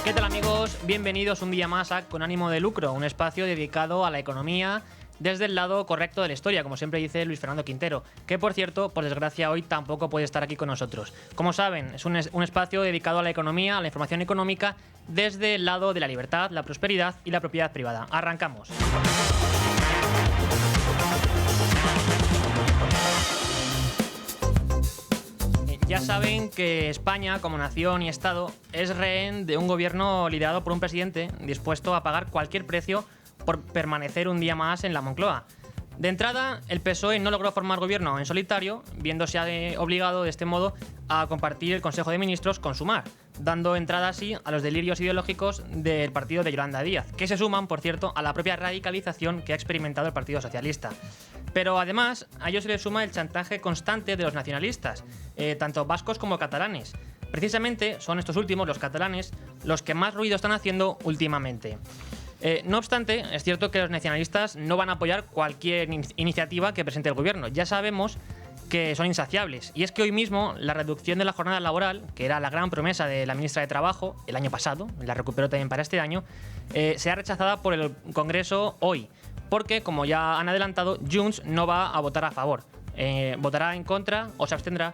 ¿Qué tal, amigos? Bienvenidos un día más a Con Ánimo de Lucro, un espacio dedicado a la economía desde el lado correcto de la historia, como siempre dice Luis Fernando Quintero, que por cierto, por desgracia, hoy tampoco puede estar aquí con nosotros. Como saben, es un espacio dedicado a la economía, a la información económica, desde el lado de la libertad, la prosperidad y la propiedad privada. Arrancamos. Ya saben que España, como nación y Estado, es rehén de un gobierno liderado por un presidente dispuesto a pagar cualquier precio por permanecer un día más en la Moncloa. De entrada, el PSOE no logró formar gobierno en solitario, viéndose obligado de este modo a compartir el Consejo de Ministros con Sumar, dando entrada así a los delirios ideológicos del partido de Yolanda Díaz, que se suman, por cierto, a la propia radicalización que ha experimentado el Partido Socialista. Pero además, a ello se le suma el chantaje constante de los nacionalistas, tanto vascos como catalanes. Precisamente son estos últimos, los catalanes, los que más ruido están haciendo últimamente. No obstante, es cierto que los nacionalistas no van a apoyar cualquier iniciativa que presente el gobierno. Ya sabemos que son insaciables. Y es que hoy mismo la reducción de la jornada laboral, que era la gran promesa de la ministra de Trabajo el año pasado, la recuperó también para este año, se ha rechazada por el Congreso hoy. Porque, como ya han adelantado, Junts no va a votar a favor. Votará en contra o se abstendrá,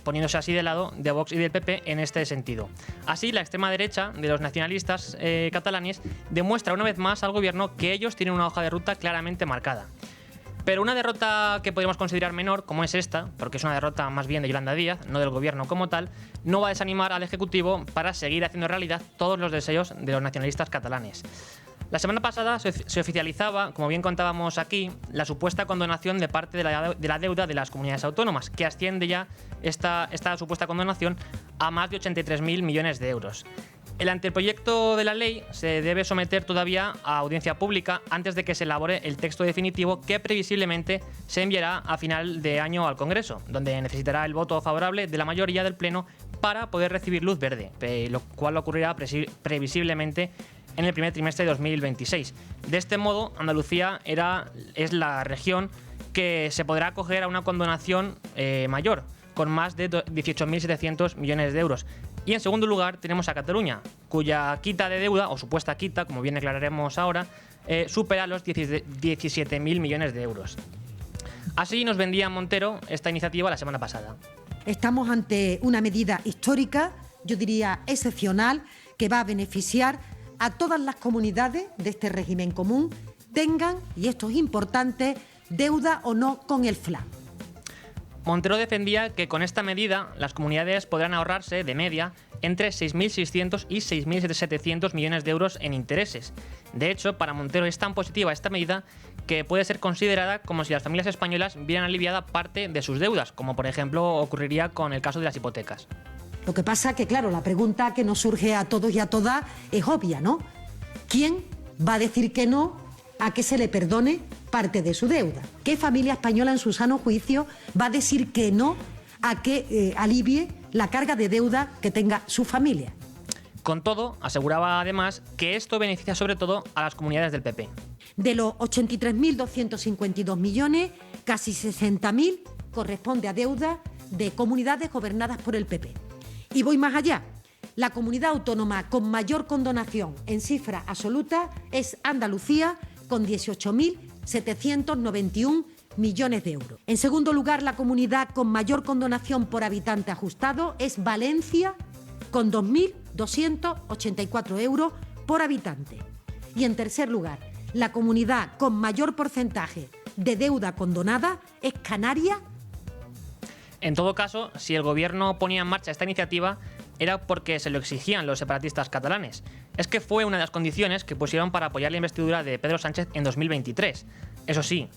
poniéndose así de lado de Vox y del PP en este sentido. Así, la extrema derecha de los nacionalistas catalanes demuestra una vez más al gobierno que ellos tienen una hoja de ruta claramente marcada. Pero una derrota que podríamos considerar menor, como es esta, porque es una derrota más bien de Yolanda Díaz, no del gobierno como tal, no va a desanimar al Ejecutivo para seguir haciendo realidad todos los deseos de los nacionalistas catalanes. La semana pasada se oficializaba, como bien contábamos aquí, la supuesta condonación de parte de la deuda de las comunidades autónomas, que asciende ya esta supuesta condonación a más de 83.000 millones de euros. El anteproyecto de la ley se debe someter todavía a audiencia pública antes de que se elabore el texto definitivo, que previsiblemente se enviará a final de año al Congreso, donde necesitará el voto favorable de la mayoría del Pleno para poder recibir luz verde, lo cual ocurrirá previsiblemente en el primer trimestre de 2026. De este modo, Andalucía es la región que se podrá acoger a una condonación mayor, con más de 18.700 millones de euros. Y en segundo lugar tenemos a Cataluña, cuya quita de deuda, o supuesta quita, como bien aclararemos ahora, supera los 17.000 millones de euros. Así nos vendía Montero esta iniciativa la semana pasada. Estamos ante una medida histórica, yo diría excepcional, que va a beneficiar a todas las comunidades de este régimen común, tengan, y esto es importante, deuda o no con el FLA. Montero defendía que con esta medida las comunidades podrán ahorrarse, de media, entre 6.600 y 6.700 millones de euros en intereses. De hecho, para Montero es tan positiva esta medida que puede ser considerada como si las familias españolas vieran aliviada parte de sus deudas, como por ejemplo ocurriría con el caso de las hipotecas. Lo que pasa que, claro, la pregunta que nos surge a todos y a todas es obvia, ¿no? ¿Quién va a decir que no a que se le perdone parte de su deuda? ¿Qué familia española en su sano juicio va a decir que no a que alivie la carga de deuda que tenga su familia? Con todo, aseguraba además que esto beneficia sobre todo a las comunidades del PP. De los 83.252 millones, casi 60.000 corresponde a deuda de comunidades gobernadas por el PP. Y voy más allá. La comunidad autónoma con mayor condonación en cifra absoluta es Andalucía, con 18.791 millones de euros. En segundo lugar, la comunidad con mayor condonación por habitante ajustado es Valencia, con 2.284 euros por habitante. Y en tercer lugar, la comunidad con mayor porcentaje de deuda condonada es Canarias. En todo caso, si el gobierno ponía en marcha esta iniciativa, era porque se lo exigían los separatistas catalanes. Es que fue una de las condiciones que pusieron para apoyar la investidura de Pedro Sánchez en 2023. Eso sí,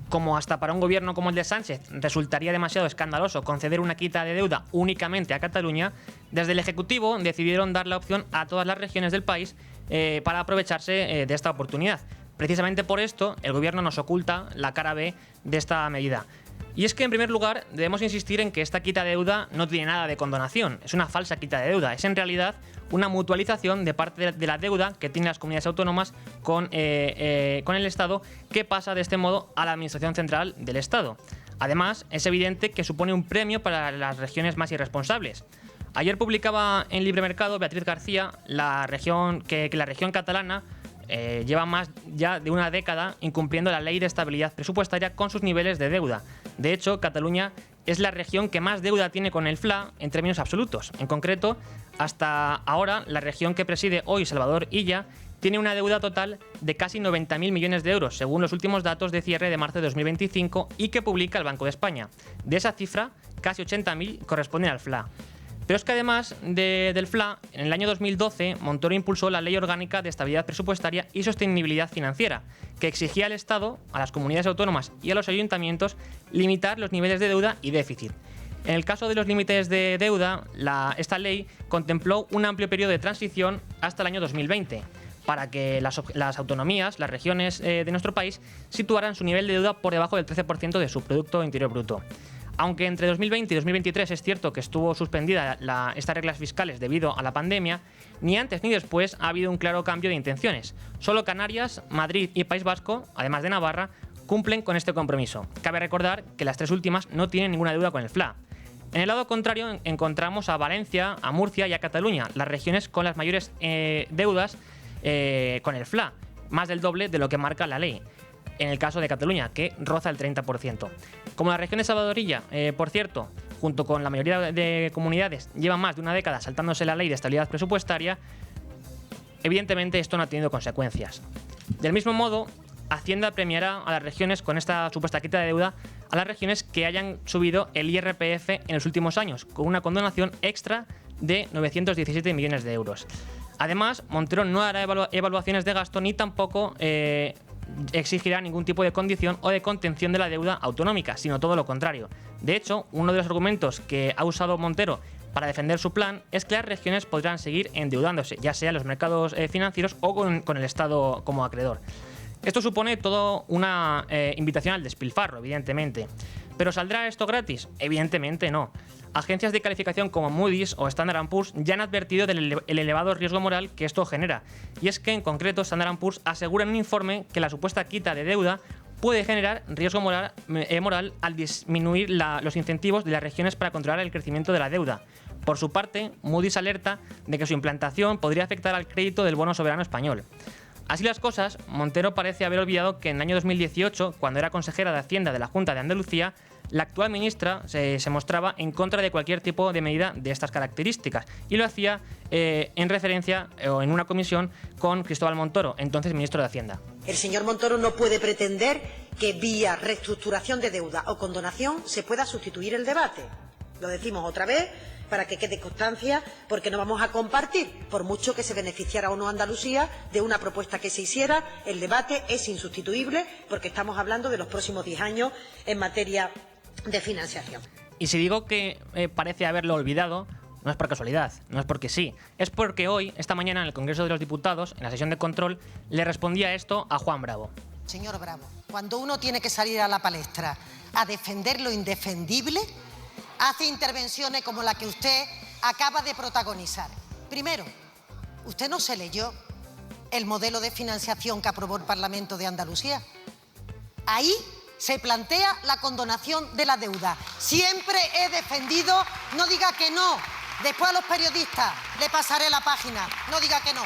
como hasta para un gobierno como el de Sánchez resultaría demasiado escandaloso conceder una quita de deuda únicamente a Cataluña, desde el Ejecutivo decidieron dar la opción a todas las regiones del país para aprovecharse de esta oportunidad. Precisamente por esto, el gobierno nos oculta la cara B de esta medida. Y es que, en primer lugar, debemos insistir en que esta quita de deuda no tiene nada de condonación, es una falsa quita de deuda, es en realidad una mutualización de parte de la deuda que tienen las comunidades autónomas con el Estado, que pasa de este modo a la Administración Central del Estado. Además, es evidente que supone un premio para las regiones más irresponsables. Ayer publicaba en Libre Mercado Beatriz García que la región catalana lleva más ya de una década incumpliendo la ley de estabilidad presupuestaria con sus niveles de deuda. De hecho, Cataluña es la región que más deuda tiene con el FLA en términos absolutos. En concreto, hasta ahora, la región que preside hoy Salvador Illa tiene una deuda total de casi 90.000 millones de euros, según los últimos datos de cierre de marzo de 2025 y que publica el Banco de España. De esa cifra, casi 80.000 corresponden al FLA. Pero es que además del FLA, en el año 2012, Montoro impulsó la Ley Orgánica de Estabilidad Presupuestaria y Sostenibilidad Financiera, que exigía al Estado, a las comunidades autónomas y a los ayuntamientos limitar los niveles de deuda y déficit. En el caso de los límites de deuda, esta ley contempló un amplio periodo de transición hasta el año 2020, para que las autonomías, las regiones de nuestro país, situaran su nivel de deuda por debajo del 13% de su Producto Interior Bruto. Aunque entre 2020 y 2023 es cierto que estuvo suspendida estas reglas fiscales debido a la pandemia, ni antes ni después ha habido un claro cambio de intenciones. Solo Canarias, Madrid y País Vasco, además de Navarra, cumplen con este compromiso. Cabe recordar que las tres últimas no tienen ninguna deuda con el FLA. En el lado contrario encontramos a Valencia, a Murcia y a Cataluña, las regiones con las mayores deudas con el FLA, más del doble de lo que marca la ley. En el caso de Cataluña, que roza el 30%. Como la región de Salvador Illa, por cierto, junto con la mayoría de comunidades, lleva más de una década saltándose la ley de estabilidad presupuestaria, evidentemente esto no ha tenido consecuencias. Del mismo modo, Hacienda premiará a las regiones con esta supuesta quita de deuda a las regiones que hayan subido el IRPF en los últimos años, con una condonación extra de 917 millones de euros. Además, Montoro no hará evaluaciones de gasto ni tampoco exigirá ningún tipo de condición o de contención de la deuda autonómica, sino todo lo contrario. De hecho, uno de los argumentos que ha usado Montero para defender su plan es que las regiones podrán seguir endeudándose, ya sea en los mercados financieros o con el Estado como acreedor. Esto supone todo una invitación al despilfarro, evidentemente. ¿Pero saldrá esto gratis? Evidentemente no. Agencias de calificación como Moody's o Standard & Poor's ya han advertido del elevado riesgo moral que esto genera. Y es que, en concreto, Standard & Poor's asegura en un informe que la supuesta quita de deuda puede generar riesgo moral al disminuir los incentivos de las regiones para controlar el crecimiento de la deuda. Por su parte, Moody's alerta de que su implantación podría afectar al crédito del bono soberano español. Así las cosas, Montero parece haber olvidado que en el año 2018, cuando era consejera de Hacienda de la Junta de Andalucía, la actual ministra se mostraba en contra de cualquier tipo de medida de estas características y lo hacía en referencia o en una comisión con Cristóbal Montoro, entonces ministro de Hacienda. El señor Montoro no puede pretender que vía reestructuración de deuda o condonación se pueda sustituir el debate. Lo decimos otra vez para que quede constancia, porque no vamos a compartir, por mucho que se beneficiara o no Andalucía de una propuesta que se hiciera, el debate es insustituible porque estamos hablando de los próximos 10 años en materia de financiación. Y si digo que parece haberlo olvidado, no es por casualidad, no es porque sí, es porque hoy, esta mañana, en el Congreso de los Diputados, en la sesión de control, le respondía esto a Juan Bravo. Señor Bravo, cuando uno tiene que salir a la palestra a defender lo indefendible, hace intervenciones como la que usted acaba de protagonizar. Primero, usted no se leyó el modelo de financiación que aprobó el Parlamento de Andalucía. Ahí se plantea la condonación de la deuda. Siempre he defendido, no diga que no. Después a los periodistas le pasaré la página, no diga que no.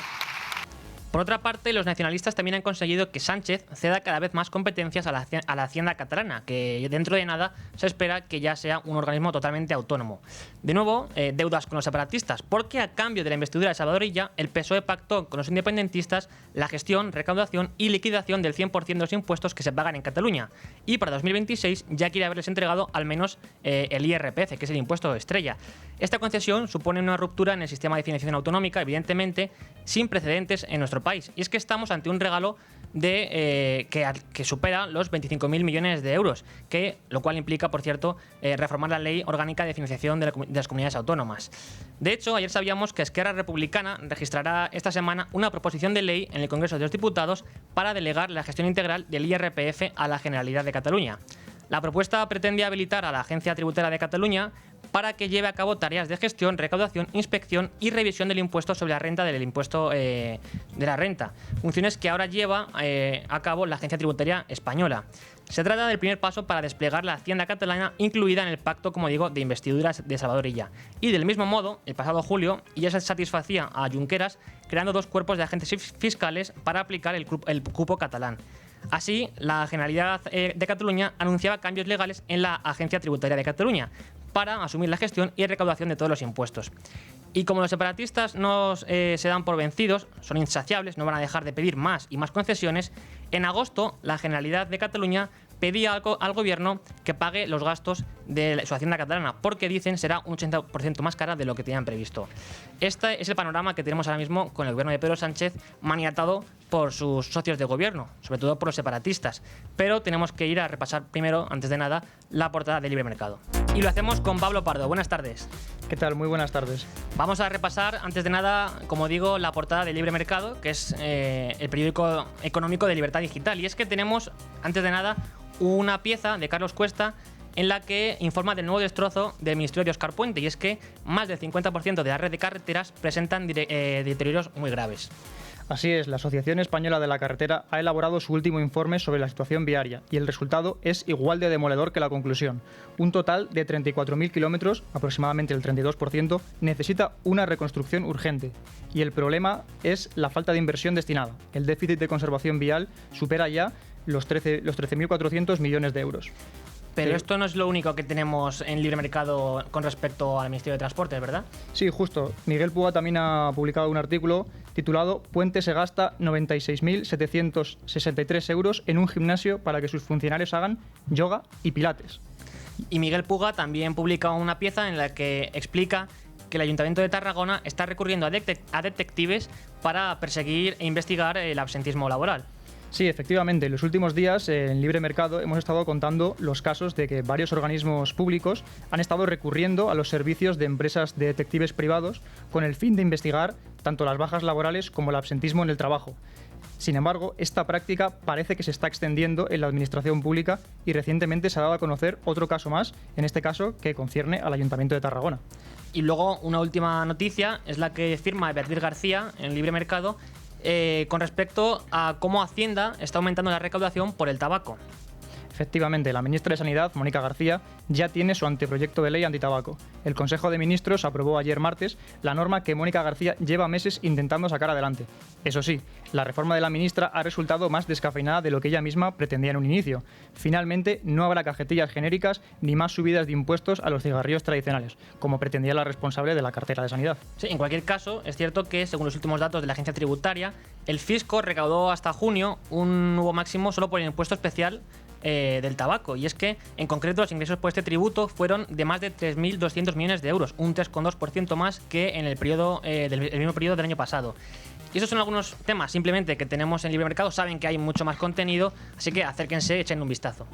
Por otra parte, los nacionalistas también han conseguido que Sánchez ceda cada vez más competencias a la Hacienda catalana, que dentro de nada se espera que ya sea un organismo totalmente autónomo. De nuevo, deudas con los separatistas, porque a cambio de la investidura de Salvador Illa, el PSOE pactó con los independentistas la gestión, recaudación y liquidación del 100% de los impuestos que se pagan en Cataluña. Y para 2026 ya quiere haberles entregado al menos el IRPF, que es el impuesto estrella. Esta concesión supone una ruptura en el sistema de financiación autonómica, evidentemente, sin precedentes en nuestro país. Y es que estamos ante un regalo que supera los 25.000 millones de euros, lo cual implica, por cierto, reformar la Ley Orgánica de Financiación de las Comunidades Autónomas. De hecho, ayer sabíamos que Esquerra Republicana registrará esta semana una proposición de ley en el Congreso de los Diputados para delegar la gestión integral del IRPF a la Generalidad de Cataluña. La propuesta pretende habilitar a la Agencia Tributaria de Cataluña para que lleve a cabo tareas de gestión, recaudación, inspección y revisión del impuesto sobre la renta del impuesto de la renta, funciones que ahora lleva a cabo la Agencia Tributaria Española. Se trata del primer paso para desplegar la hacienda catalana incluida en el pacto, como digo, de investiduras de Salvador Illa. Y del mismo modo, el pasado julio, Illa se satisfacía a Junqueras creando 2 cuerpos de agentes fiscales para aplicar el cupo catalán. Así, la Generalidad de Cataluña anunciaba cambios legales en la Agencia Tributaria de Cataluña para asumir la gestión y recaudación de todos los impuestos. Y como los separatistas no se dan por vencidos, son insaciables, no van a dejar de pedir más y más concesiones, en agosto la Generalidad de Cataluña pedía al gobierno que pague los gastos de su hacienda catalana, porque dicen será un 80% más cara de lo que tenían previsto. Este es el panorama que tenemos ahora mismo con el gobierno de Pedro Sánchez maniatado por sus socios de gobierno, sobre todo por los separatistas. Pero tenemos que ir a repasar primero, antes de nada, la portada de Libre Mercado. Y lo hacemos con Pablo Pardo. Buenas tardes. ¿Qué tal? Muy buenas tardes. Vamos a repasar, antes de nada, como digo, la portada de Libre Mercado, que es el periódico económico de Libertad Digital. Y es que tenemos, antes de nada, una pieza de Carlos Cuesta en la que informa del nuevo destrozo del Ministerio de Óscar Puente, y es que más del 50% de la red de carreteras presentan deterioros muy graves. Así es, la Asociación Española de la Carretera ha elaborado su último informe sobre la situación viaria y el resultado es igual de demoledor que la conclusión. Un total de 34.000 kilómetros, aproximadamente el 32%, necesita una reconstrucción urgente. Y el problema es la falta de inversión destinada. El déficit de conservación vial supera ya los 13.400 millones de euros. Pero esto no es lo único que tenemos en Libre Mercado con respecto al Ministerio de Transportes, ¿verdad? Sí, justo. Miguel Puga también ha publicado un artículo titulado «Puente se gasta 96.763 euros en un gimnasio para que sus funcionarios hagan yoga y pilates». Y Miguel Puga también publica una pieza en la que explica que el Ayuntamiento de Tarragona está recurriendo a detectives para perseguir e investigar el absentismo laboral. Sí, efectivamente. En los últimos días, en Libre Mercado, hemos estado contando los casos de que varios organismos públicos han estado recurriendo a los servicios de empresas de detectives privados con el fin de investigar tanto las bajas laborales como el absentismo en el trabajo. Sin embargo, esta práctica parece que se está extendiendo en la administración pública y recientemente se ha dado a conocer otro caso más, en este caso que concierne al Ayuntamiento de Tarragona. Y luego una última noticia es la que firma Beatriz García en Libre Mercado con respecto a cómo Hacienda está aumentando la recaudación por el tabaco. Efectivamente, la ministra de Sanidad, Mónica García, ya tiene su anteproyecto de ley antitabaco. El Consejo de Ministros aprobó ayer martes la norma que Mónica García lleva meses intentando sacar adelante. Eso sí, la reforma de la ministra ha resultado más descafeinada de lo que ella misma pretendía en un inicio. Finalmente, no habrá cajetillas genéricas ni más subidas de impuestos a los cigarrillos tradicionales, como pretendía la responsable de la cartera de Sanidad. Sí, en cualquier caso, es cierto que, según los últimos datos de la agencia tributaria, el fisco recaudó hasta junio un nuevo máximo solo por el impuesto especial del tabaco, y es que en concreto los ingresos por este tributo fueron de más de 3.200 millones de euros, un 3,2% más que en el mismo periodo del año pasado. Y esos son algunos temas simplemente que tenemos en Libre Mercado. Saben que hay mucho más contenido, así que acérquense, echen un vistazo.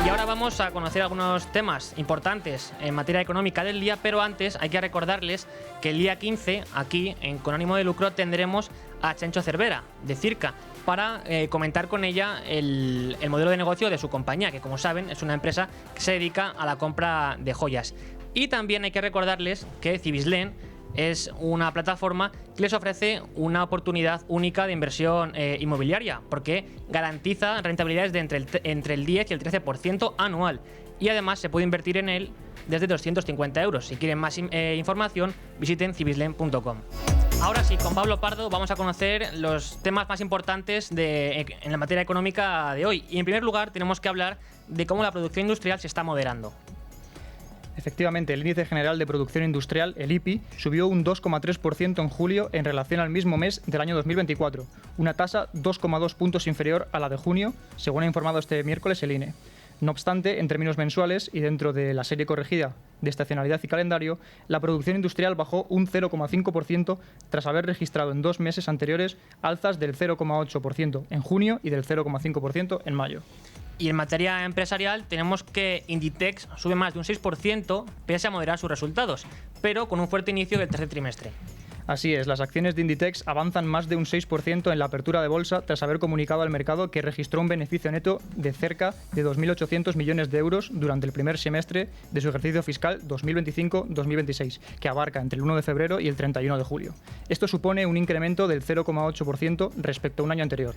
Y ahora vamos a conocer algunos temas importantes en materia económica del día, pero antes hay que recordarles que el día 15, aquí con ánimo de lucro, tendremos a Chencho Cervera, de Circa, para comentar con ella el modelo de negocio de su compañía, que como saben es una empresa que se dedica a la compra de joyas. Y también hay que recordarles que Cibislen es una plataforma que les ofrece una oportunidad única de inversión inmobiliaria, porque garantiza rentabilidades de entre el 10 y el 13% anual. Y además se puede invertir en él desde 250 euros. Si quieren más información, visiten cibislen.com. Ahora sí, con Pablo Pardo vamos a conocer los temas más importantes en la materia económica de hoy. Y en primer lugar tenemos que hablar de cómo la producción industrial se está moderando. Efectivamente, el Índice General de Producción Industrial, el IPI, subió un 2,3% en julio en relación al mismo mes del año 2024, una tasa 2,2 puntos inferior a la de junio, según ha informado este miércoles el INE. No obstante, en términos mensuales y dentro de la serie corregida de estacionalidad y calendario, la producción industrial bajó un 0,5% tras haber registrado en 2 meses anteriores alzas del 0,8% en junio y del 0,5% en mayo. Y en materia empresarial tenemos que Inditex sube más de un 6% pese a moderar sus resultados, pero con un fuerte inicio del tercer trimestre. Así es, las acciones de Inditex avanzan más de un 6% en la apertura de bolsa tras haber comunicado al mercado que registró un beneficio neto de cerca de 2.800 millones de euros durante el primer semestre de su ejercicio fiscal 2025-2026, que abarca entre el 1 de febrero y el 31 de julio. Esto supone un incremento del 0,8% respecto a un año anterior.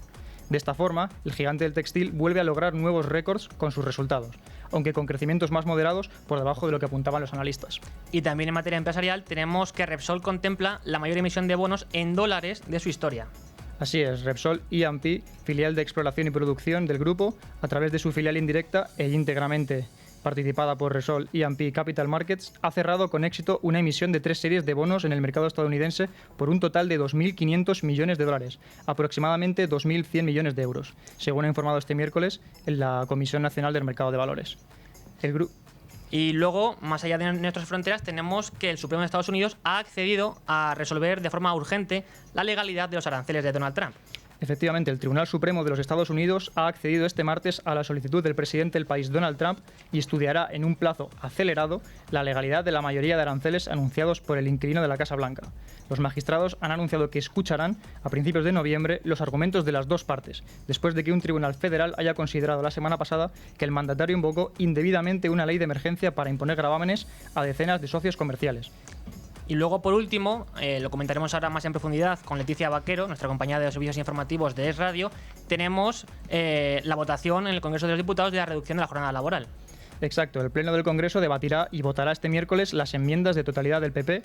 De esta forma, el gigante del textil vuelve a lograr nuevos récords con sus resultados, aunque con crecimientos más moderados por debajo de lo que apuntaban los analistas. Y también en materia empresarial tenemos que Repsol contempla la mayor emisión de bonos en dólares de su historia. Así es, Repsol E&P, filial de exploración y producción del grupo, a través de su filial indirecta e íntegramente participada por Repsol E&P Capital Markets, ha cerrado con éxito una emisión de 3 series de bonos en el mercado estadounidense por un total de 2.500 millones de dólares, aproximadamente 2.100 millones de euros, según ha informado este miércoles en la Comisión Nacional del Mercado de Valores. Y luego, más allá de nuestras fronteras, tenemos que el Supremo de Estados Unidos ha accedido a resolver de forma urgente la legalidad de los aranceles de Donald Trump. Efectivamente, el Tribunal Supremo de los Estados Unidos ha accedido este martes a la solicitud del presidente del país, Donald Trump, y estudiará en un plazo acelerado la legalidad de la mayoría de aranceles anunciados por el inquilino de la Casa Blanca. Los magistrados han anunciado que escucharán a principios de noviembre los argumentos de las dos partes, después de que un tribunal federal haya considerado la semana pasada que el mandatario invocó indebidamente una ley de emergencia para imponer gravámenes a decenas de socios comerciales. Y luego, por último, lo comentaremos ahora más en profundidad con Leticia Vaquero, nuestra compañera de los servicios informativos de Es Radio, tenemos la votación en el Congreso de los Diputados de la reducción de la jornada laboral. Exacto, el Pleno del Congreso debatirá y votará este miércoles las enmiendas de totalidad del PP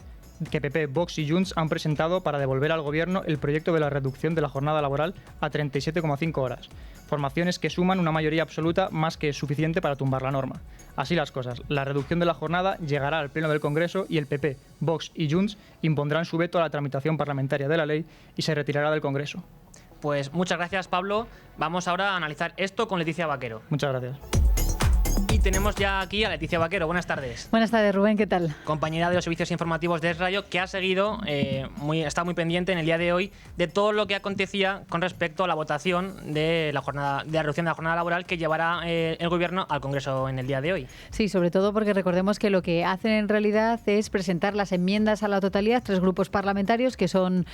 que PP, Vox y Junts han presentado para devolver al Gobierno el proyecto de la reducción de la jornada laboral a 37,5 horas. Formaciones que suman una mayoría absoluta más que suficiente para tumbar la norma. Así las cosas, la reducción de la jornada llegará al Pleno del Congreso y el PP, Vox y Junts impondrán su veto a la tramitación parlamentaria de la ley y se retirará del Congreso. Pues muchas gracias, Pablo. Vamos ahora a analizar esto con Leticia Vaquero. Muchas gracias. Y tenemos ya aquí a Leticia Vaquero. Buenas tardes. Buenas tardes, Rubén, ¿qué tal? Compañera de los servicios informativos de Es Radio, que ha seguido, está muy pendiente en el día de hoy de todo lo que acontecía con respecto a la votación de la reducción de la jornada laboral que llevará el Gobierno al Congreso en el día de hoy. Sí, sobre todo porque recordemos que lo que hacen en realidad es presentar las enmiendas a la totalidad, 3 grupos parlamentarios que son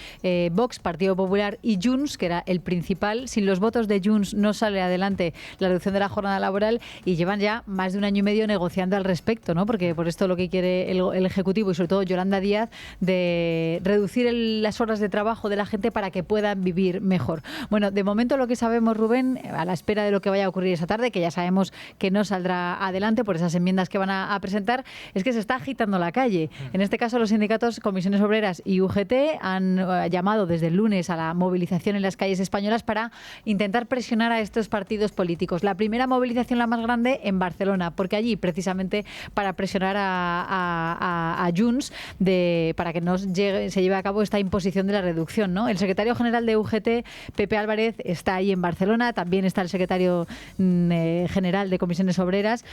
Vox, Partido Popular y Junts, que era el principal. Sin los votos de Junts no sale adelante la reducción de la jornada laboral y llevan ya más de un año y medio negociando al respecto, ¿no? Porque por esto lo que quiere el Ejecutivo y sobre todo Yolanda Díaz, de reducir las horas de trabajo de la gente para que puedan vivir mejor. Bueno, de momento lo que sabemos, Rubén, a la espera de lo que vaya a ocurrir esa tarde, que ya sabemos que no saldrá adelante por esas enmiendas que van a presentar, es que se está agitando la calle. En este caso, los sindicatos Comisiones Obreras y UGT han llamado desde el lunes a la movilización en las calles españolas para intentar presionar a estos partidos políticos. La primera movilización, la más grande, en Barcelona, porque allí precisamente para presionar a Junts para que no se lleve a cabo esta imposición de la reducción, ¿no? El secretario general de UGT, Pepe Álvarez, está ahí en Barcelona, también está el secretario general de Comisiones Obreras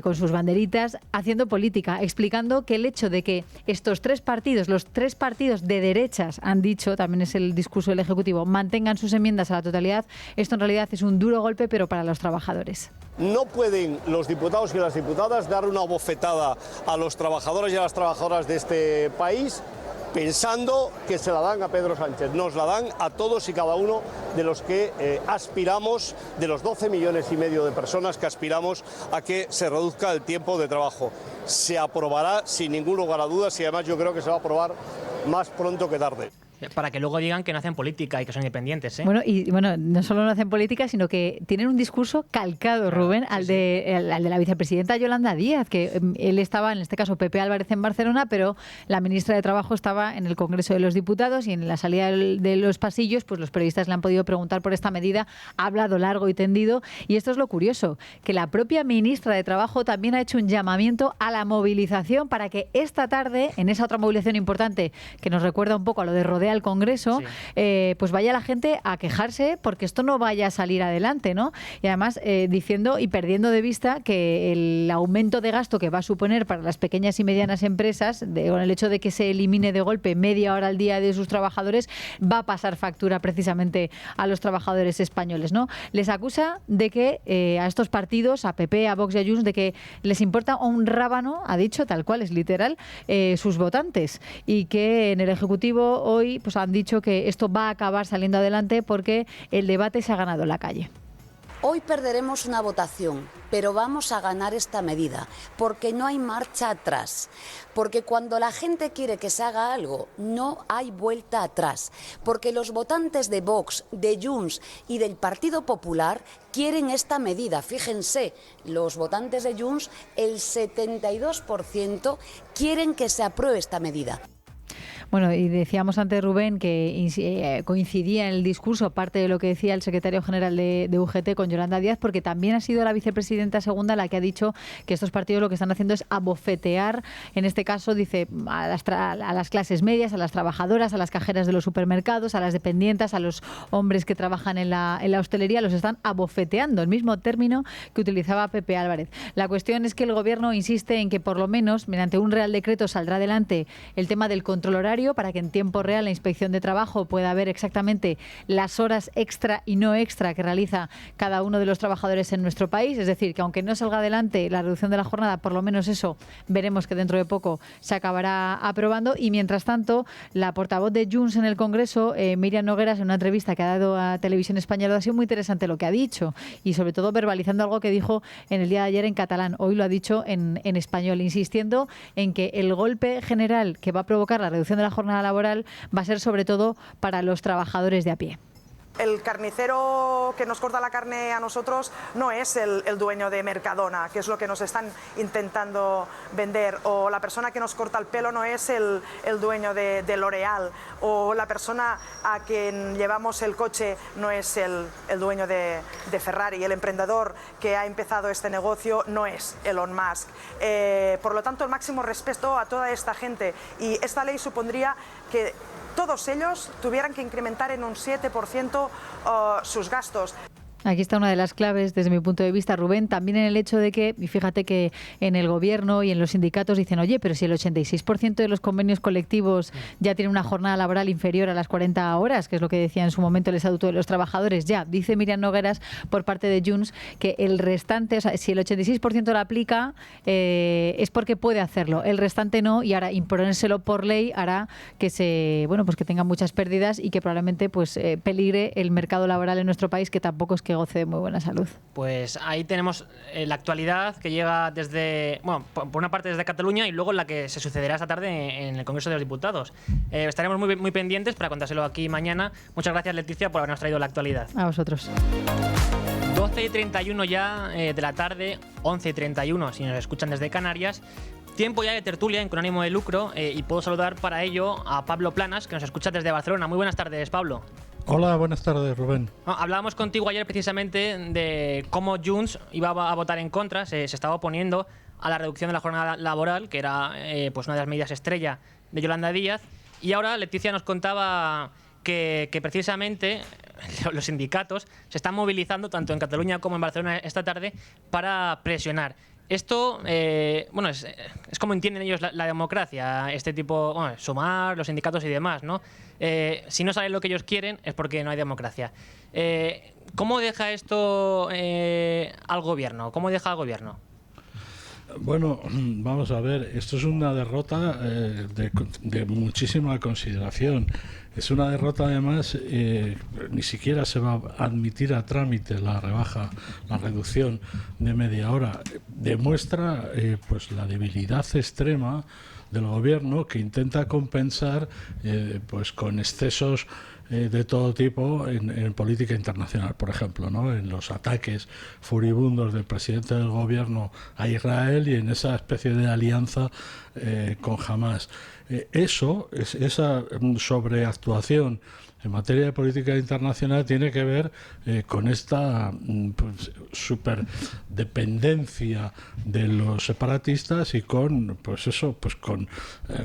con sus banderitas, haciendo política, explicando que el hecho de que estos 3 partidos, los 3 partidos de derechas, han dicho, también es el discurso del Ejecutivo, mantengan sus enmiendas a la totalidad, esto en realidad es un duro golpe, pero para los trabajadores. No pueden los diputados y las diputadas dar una bofetada a los trabajadores y a las trabajadoras de este país pensando que se la dan a Pedro Sánchez. Nos la dan a todos y cada uno de los que aspiramos, de los 12,5 millones de personas que aspiramos a que se reduzca el tiempo de trabajo. Se aprobará sin ningún lugar a dudas y además yo creo que se va a aprobar más pronto que tarde. Para que luego digan que no hacen política y que son independientes, ¿eh? Bueno, no solo no hacen política, sino que tienen un discurso calcado, Rubén, al de la vicepresidenta Yolanda Díaz, que él estaba, en este caso Pepe Álvarez, en Barcelona, pero la ministra de Trabajo estaba en el Congreso de los Diputados y en la salida de los pasillos, pues los periodistas le han podido preguntar por esta medida, ha hablado largo y tendido, y esto es lo curioso, que la propia ministra de Trabajo también ha hecho un llamamiento a la movilización para que esta tarde, en esa otra movilización importante, que nos recuerda un poco a lo de Rodea al Congreso, sí, pues vaya la gente a quejarse porque esto no vaya a salir adelante, ¿no? Y además diciendo y perdiendo de vista que el aumento de gasto que va a suponer para las pequeñas y medianas empresas, con el hecho de que se elimine de golpe media hora al día de sus trabajadores, va a pasar factura precisamente a los trabajadores españoles, ¿no? Les acusa de que a estos partidos, a PP, a Vox y a Junts, de que les importa un rábano, ha dicho, tal cual, es literal, sus votantes, y que en el Ejecutivo hoy pues han dicho que esto va a acabar saliendo adelante porque el debate se ha ganado en la calle. Hoy perderemos una votación, pero vamos a ganar esta medida, porque no hay marcha atrás, porque cuando la gente quiere que se haga algo, no hay vuelta atrás, porque los votantes de Vox, de Junts y del Partido Popular quieren esta medida. Fíjense, los votantes de Junts, el 72% quieren que se apruebe esta medida. Bueno, y decíamos antes, Rubén, que coincidía en el discurso parte de lo que decía el secretario general de UGT con Yolanda Díaz, porque también ha sido la vicepresidenta segunda la que ha dicho que estos partidos lo que están haciendo es abofetear, en este caso, dice, a las clases medias, a las trabajadoras, a las cajeras de los supermercados, a las dependientes, a los hombres que trabajan en la hostelería, los están abofeteando, el mismo término que utilizaba Pepe Álvarez. La cuestión es que el Gobierno insiste en que por lo menos, mediante un Real Decreto, saldrá adelante el tema del control horario, para que en tiempo real la Inspección de Trabajo pueda ver exactamente las horas extra y no extra que realiza cada uno de los trabajadores en nuestro país. Es decir, que aunque no salga adelante la reducción de la jornada, por lo menos eso veremos que dentro de poco se acabará aprobando. Y mientras tanto, la portavoz de Junts en el Congreso, Míriam Nogueras, en una entrevista que ha dado a Televisión Española, ha sido muy interesante lo que ha dicho y sobre todo verbalizando algo que dijo en el día de ayer en catalán. Hoy lo ha dicho en español, insistiendo en que el golpe general que va a provocar la reducción de la jornada laboral va a ser sobre todo para los trabajadores de a pie. El carnicero que nos corta la carne a nosotros no es el dueño de Mercadona, que es lo que nos están intentando vender, o la persona que nos corta el pelo no es el dueño de L'Oreal, o la persona a quien llevamos el coche no es el dueño de Ferrari, el emprendedor que ha empezado este negocio no es Elon Musk. Por lo tanto, el máximo respeto a toda esta gente, y esta ley supondría que todos ellos tuvieran que incrementar en un 7% sus gastos. Aquí está una de las claves desde mi punto de vista, Rubén, también en el hecho de que, y fíjate que en el Gobierno y en los sindicatos dicen, oye, pero si el 86% de los convenios colectivos ya tienen una jornada laboral inferior a las 40 horas, que es lo que decía en su momento el Estatuto de los Trabajadores, ya, dice Míriam Nogueras por parte de Junts, que el restante, o sea, si el 86% la aplica, es porque puede hacerlo, el restante no, y ahora imponérselo por ley hará que pues que tenga muchas pérdidas y que probablemente pues peligre el mercado laboral en nuestro país, que tampoco es que goce de muy buena salud. Pues ahí tenemos la actualidad que llega desde, bueno, por una parte desde Cataluña y luego la que se sucederá esta tarde en el Congreso de los Diputados. Estaremos muy pendientes para contárselo aquí mañana. Muchas gracias, Leticia, por habernos traído la actualidad. A vosotros. 12:31 ya de la tarde, 11:31 si nos escuchan desde Canarias. Tiempo ya de tertulia en Con ánimo de lucro, y puedo saludar para ello a Pablo Planas, que nos escucha desde Barcelona. Muy buenas tardes, Pablo. Hola, buenas tardes, Rubén. Hablábamos contigo ayer precisamente de cómo Junts iba a votar en contra, se estaba oponiendo a la reducción de la jornada laboral, que era pues una de las medidas estrella de Yolanda Díaz, y ahora Leticia nos contaba que precisamente los sindicatos se están movilizando tanto en Cataluña como en Barcelona esta tarde para presionar. Esto, bueno, es como entienden ellos la democracia, este tipo, bueno, sumar, los sindicatos y demás, ¿no? Si no sale lo que ellos quieren es porque no hay democracia. ¿Cómo deja esto al gobierno? ¿Cómo deja al gobierno? Bueno, vamos a ver, esto es una derrota de muchísima consideración. Es una derrota, además, ni siquiera se va a admitir a trámite la reducción de media hora. Demuestra pues la debilidad extrema del gobierno, que intenta compensar pues con excesos de todo tipo en política internacional, por ejemplo, ¿no? En los ataques furibundos del presidente del gobierno a Israel y en esa especie de alianza con Hamás. Esa sobreactuación en materia de política internacional tiene que ver con esta pues, superdependencia de los separatistas y con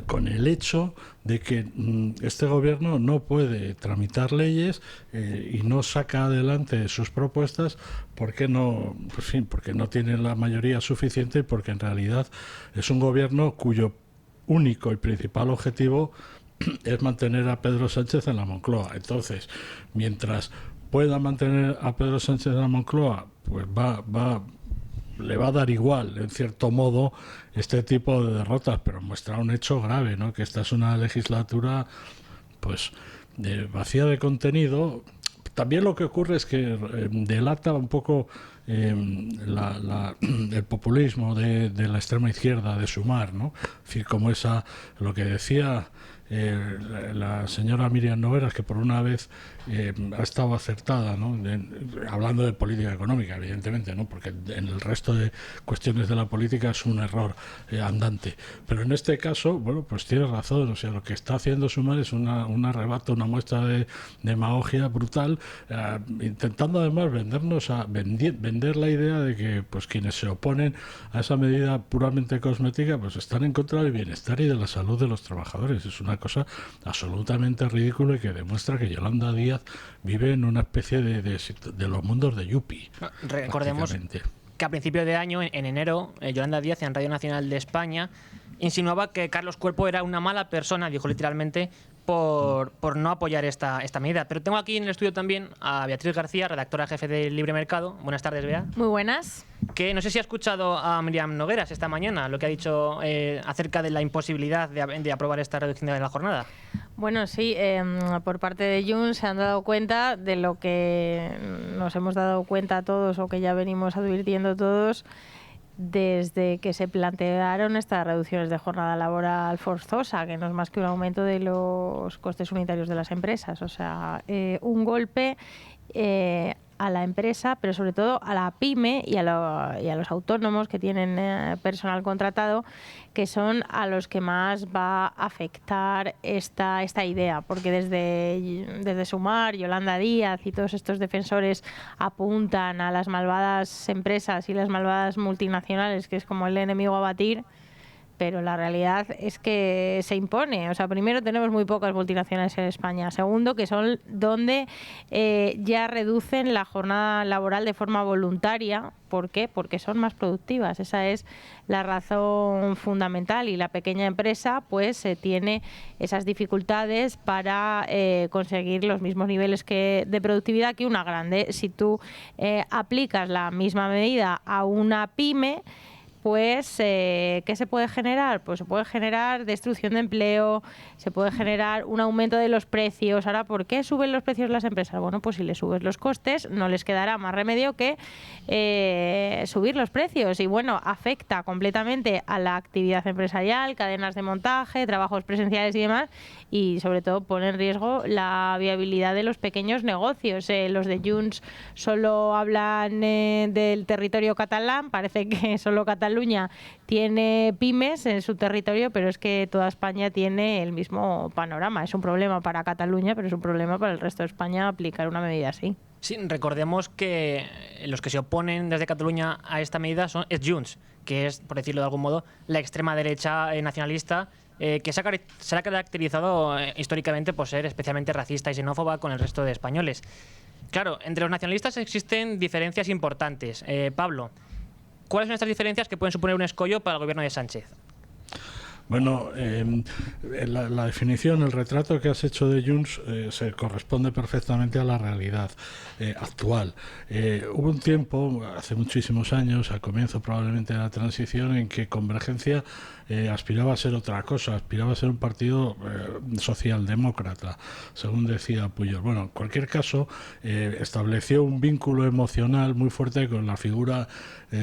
con el hecho de que este gobierno no puede tramitar leyes y no saca adelante sus propuestas porque no tiene la mayoría suficiente, y porque en realidad es un gobierno cuyo único y principal objetivo es mantener a Pedro Sánchez en la Moncloa. Entonces, mientras pueda mantener a Pedro Sánchez en la Moncloa, pues le va a dar igual, en cierto modo, este tipo de derrotas, pero muestra un hecho grave, ¿no? Que esta es una legislatura pues vacía de contenido, también lo que ocurre es que delata un poco el populismo de la extrema izquierda de Sumar, ¿no? Es decir, como lo que decía la señora Miriam Nogueras, que por una vez ha estado acertada, ¿no? Hablando de política económica, evidentemente, ¿no? Porque en el resto de cuestiones de la política es un error andante. Pero en este caso, bueno, pues tiene razón. O sea, lo que está haciendo Sumar es un arrebato, una muestra de demagogia brutal, intentando además vender la idea de que pues quienes se oponen a esa medida puramente cosmética pues están en contra del bienestar y de la salud de los trabajadores. Es una cosa absolutamente ridícula y que demuestra que Yolanda Díaz vive en una especie de los mundos de Yupi. Recordemos que a principios de año, en enero, Yolanda Díaz en Radio Nacional de España insinuaba que Carlos Cuerpo era una mala persona, dijo literalmente, por no apoyar esta medida. Pero tengo aquí en el estudio también a Beatriz García, redactora jefe de Libre Mercado. Buenas tardes, Bea. Muy buenas. Que no sé si ha escuchado a Miriam Nogueras esta mañana, lo que ha dicho acerca de la imposibilidad de aprobar esta reducción de la jornada. Bueno, sí, por parte de Junts se han dado cuenta de lo que nos hemos dado cuenta todos o que ya venimos advirtiendo todos desde que se plantearon estas reducciones de jornada laboral forzosa, que no es más que un aumento de los costes unitarios de las empresas. O sea, un golpe a la empresa, pero sobre todo a la pyme y a los autónomos que tienen personal contratado, que son a los que más va a afectar esta idea, porque desde Sumar, Yolanda Díaz y todos estos defensores apuntan a las malvadas empresas y las malvadas multinacionales, que es como el enemigo a batir, pero la realidad es que se impone. O sea, primero, tenemos muy pocas multinacionales en España. Segundo, que son donde ya reducen la jornada laboral de forma voluntaria. ¿Por qué? Porque son más productivas. Esa es la razón fundamental. Y la pequeña empresa pues tiene esas dificultades para conseguir los mismos niveles de productividad que una grande. Si tú aplicas la misma medida a una pyme, pues, ¿qué se puede generar? Pues se puede generar destrucción de empleo, se puede generar un aumento de los precios. Ahora, ¿por qué suben los precios las empresas? Bueno, pues si les subes los costes, no les quedará más remedio que subir los precios. Y bueno, afecta completamente a la actividad empresarial, cadenas de montaje, trabajos presenciales y demás, y sobre todo pone en riesgo la viabilidad de los pequeños negocios. Los de Junts solo hablan del territorio catalán, parece que solo Cataluña tiene pymes en su territorio, pero es que toda España tiene el mismo panorama. Es un problema para Cataluña, pero es un problema para el resto de España aplicar una medida así. Sí, recordemos que los que se oponen desde Cataluña a esta medida es Junts, que es, por decirlo de algún modo, la extrema derecha nacionalista, que se ha caracterizado históricamente por ser especialmente racista y xenófoba con el resto de españoles. Claro, entre los nacionalistas existen diferencias importantes. Pablo, ¿cuáles son estas diferencias que pueden suponer un escollo para el gobierno de Sánchez? Bueno, la definición, el retrato que has hecho de Junts se corresponde perfectamente a la realidad actual. Hubo un tiempo, hace muchísimos años, al comienzo probablemente de la transición, en que Convergencia aspiraba a ser otra cosa, aspiraba a ser un partido socialdemócrata, según decía Pujol. Bueno, en cualquier caso, estableció un vínculo emocional muy fuerte con la figura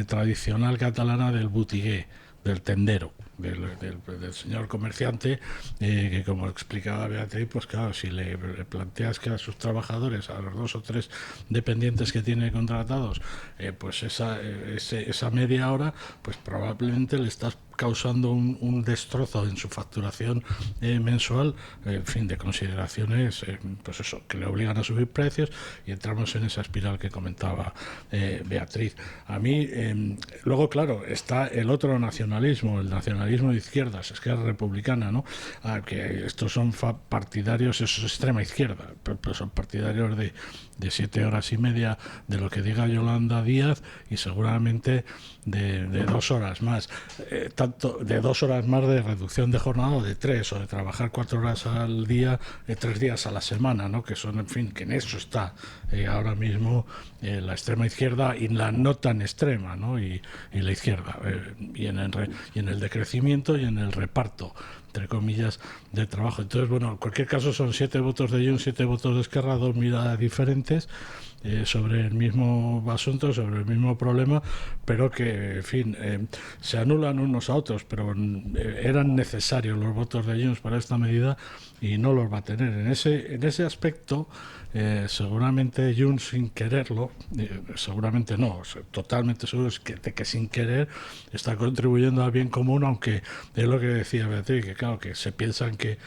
tradicional catalana del botiguer, del tendero, del señor comerciante, que, como explicaba Beatriz, pues claro, si le planteas que a sus trabajadores, a los 2 o 3 dependientes que tiene contratados, pues esa media hora, pues probablemente le estás causando un destrozo en su facturación mensual, en fin, de consideraciones, pues eso, que le obligan a subir precios, y entramos en esa espiral que comentaba Beatriz. A mí, luego, claro, está el otro nacionalismo, el nacionalismo de izquierdas, Esquerra Republicana, ¿no? Que estos son partidarios, eso es extrema izquierda, pero son partidarios de 7 horas y media de lo que diga Yolanda Díaz, y seguramente de 2 horas más, tanto de 2 horas más de reducción de jornada, o de 3, o de trabajar 4 horas al día, 3 días a la semana, ¿no? Que son, en fin, que en eso está ahora mismo la extrema izquierda y la no tan extrema, ¿no? Y la izquierda, y en el decrecimiento y en el reparto entre comillas, de trabajo. Entonces, bueno, en cualquier caso son 7 votos de Junts, 7 votos de Esquerra, 2 miradas diferentes sobre el mismo asunto, sobre el mismo problema, pero que, en fin, se anulan unos a otros, pero eran necesarios los votos de Junts para esta medida y no los va a tener. En ese aspecto, seguramente Junts, sin quererlo, seguramente no, totalmente seguro de que sin querer está contribuyendo al bien común, aunque es lo que decía Beatriz, que claro, que se piensan que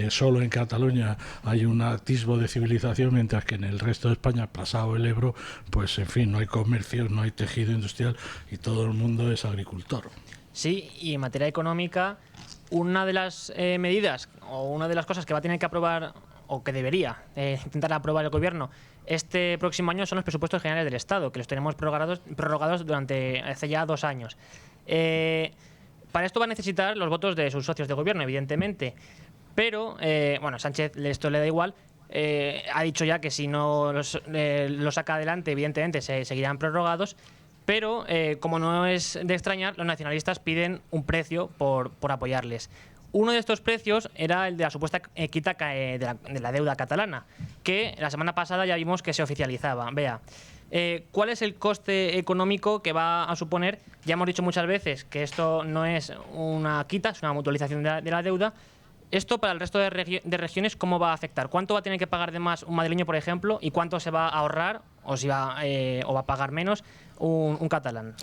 solo en Cataluña hay un atisbo de civilización, mientras que en el resto de España, pasado el Ebro, pues en fin, no hay comercio, no hay tejido industrial y todo el mundo es agricultor. Sí, y en materia económica, una de las medidas o una de las cosas que va a tener que aprobar o que debería intentar aprobar el Gobierno este próximo año son los presupuestos generales del Estado, que los tenemos prorrogados durante hace ya 2 años. Para esto va a necesitar los votos de sus socios de Gobierno, evidentemente, pero, bueno, Sánchez esto le da igual. Ha dicho ya que si no lo saca adelante, evidentemente se seguirán prorrogados, pero como no es de extrañar, los nacionalistas piden un precio por apoyarles. Uno de estos precios era el de la supuesta quita de la deuda catalana, que la semana pasada ya vimos que se oficializaba. Vea, ¿cuál es el coste económico que va a suponer? Ya hemos dicho muchas veces que esto no es una quita, es una mutualización de la deuda. ¿Esto para el resto de regiones cómo va a afectar? ¿Cuánto va a tener que pagar de más un madrileño, por ejemplo, y cuánto se va a ahorrar o va a pagar menos un catalán?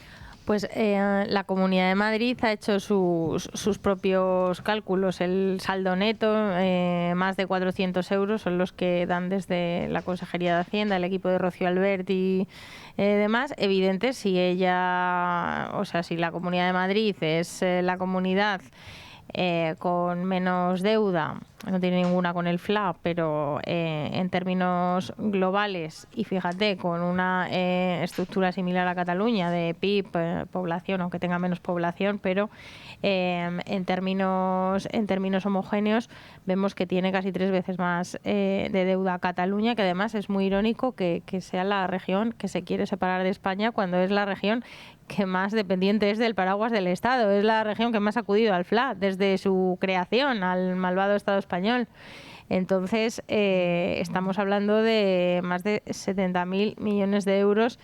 Pues la Comunidad de Madrid ha hecho sus propios cálculos. El saldo neto, más de 400 euros, son los que dan desde la Consejería de Hacienda, el equipo de Rocío Albert y demás. Evidente, si la Comunidad de Madrid es la comunidad con menos deuda, no tiene ninguna con el FLA, pero en términos globales, y fíjate, con una estructura similar a Cataluña de PIB, población, aunque tenga menos población, pero en términos homogéneos vemos que tiene casi 3 veces más de deuda Cataluña, que además es muy irónico que sea la región que se quiere separar de España cuando es la región que más dependiente es del paraguas del Estado, es la región que más ha acudido al FLA desde su creación, al malvado Estado español. Entonces, estamos hablando de más de 70.000 millones de euros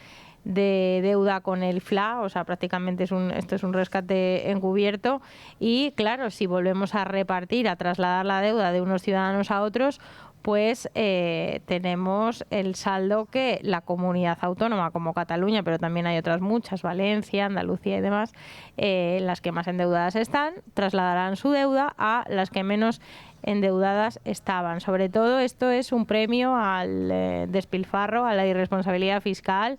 de deuda con el FLA, o sea, prácticamente esto es un rescate encubierto. Y claro, si volvemos a repartir, a trasladar la deuda de unos ciudadanos a otros, pues tenemos el saldo que la comunidad autónoma como Cataluña, pero también hay otras muchas, Valencia, Andalucía y demás, las que más endeudadas están, trasladarán su deuda a las que menos endeudadas estaban. Sobre todo esto es un premio al despilfarro, a la irresponsabilidad fiscal,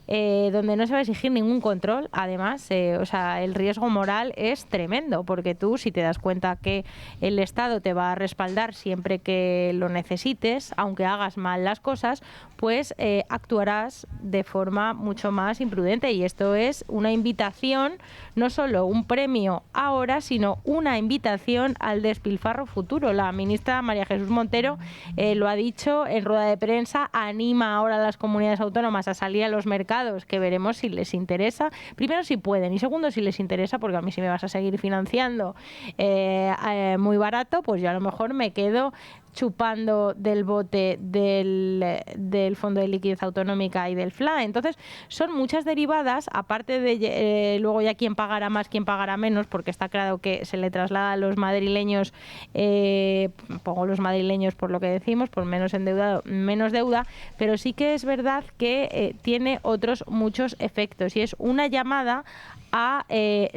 donde no se va a exigir ningún control. Además, el riesgo moral es tremendo, porque tú, si te das cuenta que el Estado te va a respaldar siempre que lo necesites, aunque hagas mal las cosas, pues actuarás de forma mucho más imprudente. Y esto es una invitación, no solo un premio ahora, sino una invitación al despilfarro futuro. La ministra María Jesús Montero lo ha dicho en rueda de prensa, anima ahora a las comunidades autónomas a salir a los mercados, que veremos si les interesa, primero si pueden y segundo si les interesa, porque a mí si me vas a seguir financiando muy barato, pues yo a lo mejor me quedo chupando del bote del Fondo de Liquidez Autonómica y del FLA. Entonces son muchas derivadas, aparte de luego ya quién pagará más, quién pagará menos, porque está claro que se le traslada a los madrileños, pongo los madrileños por lo que decimos, por menos deuda, pero sí que es verdad que tiene otros muchos efectos, y es una llamada a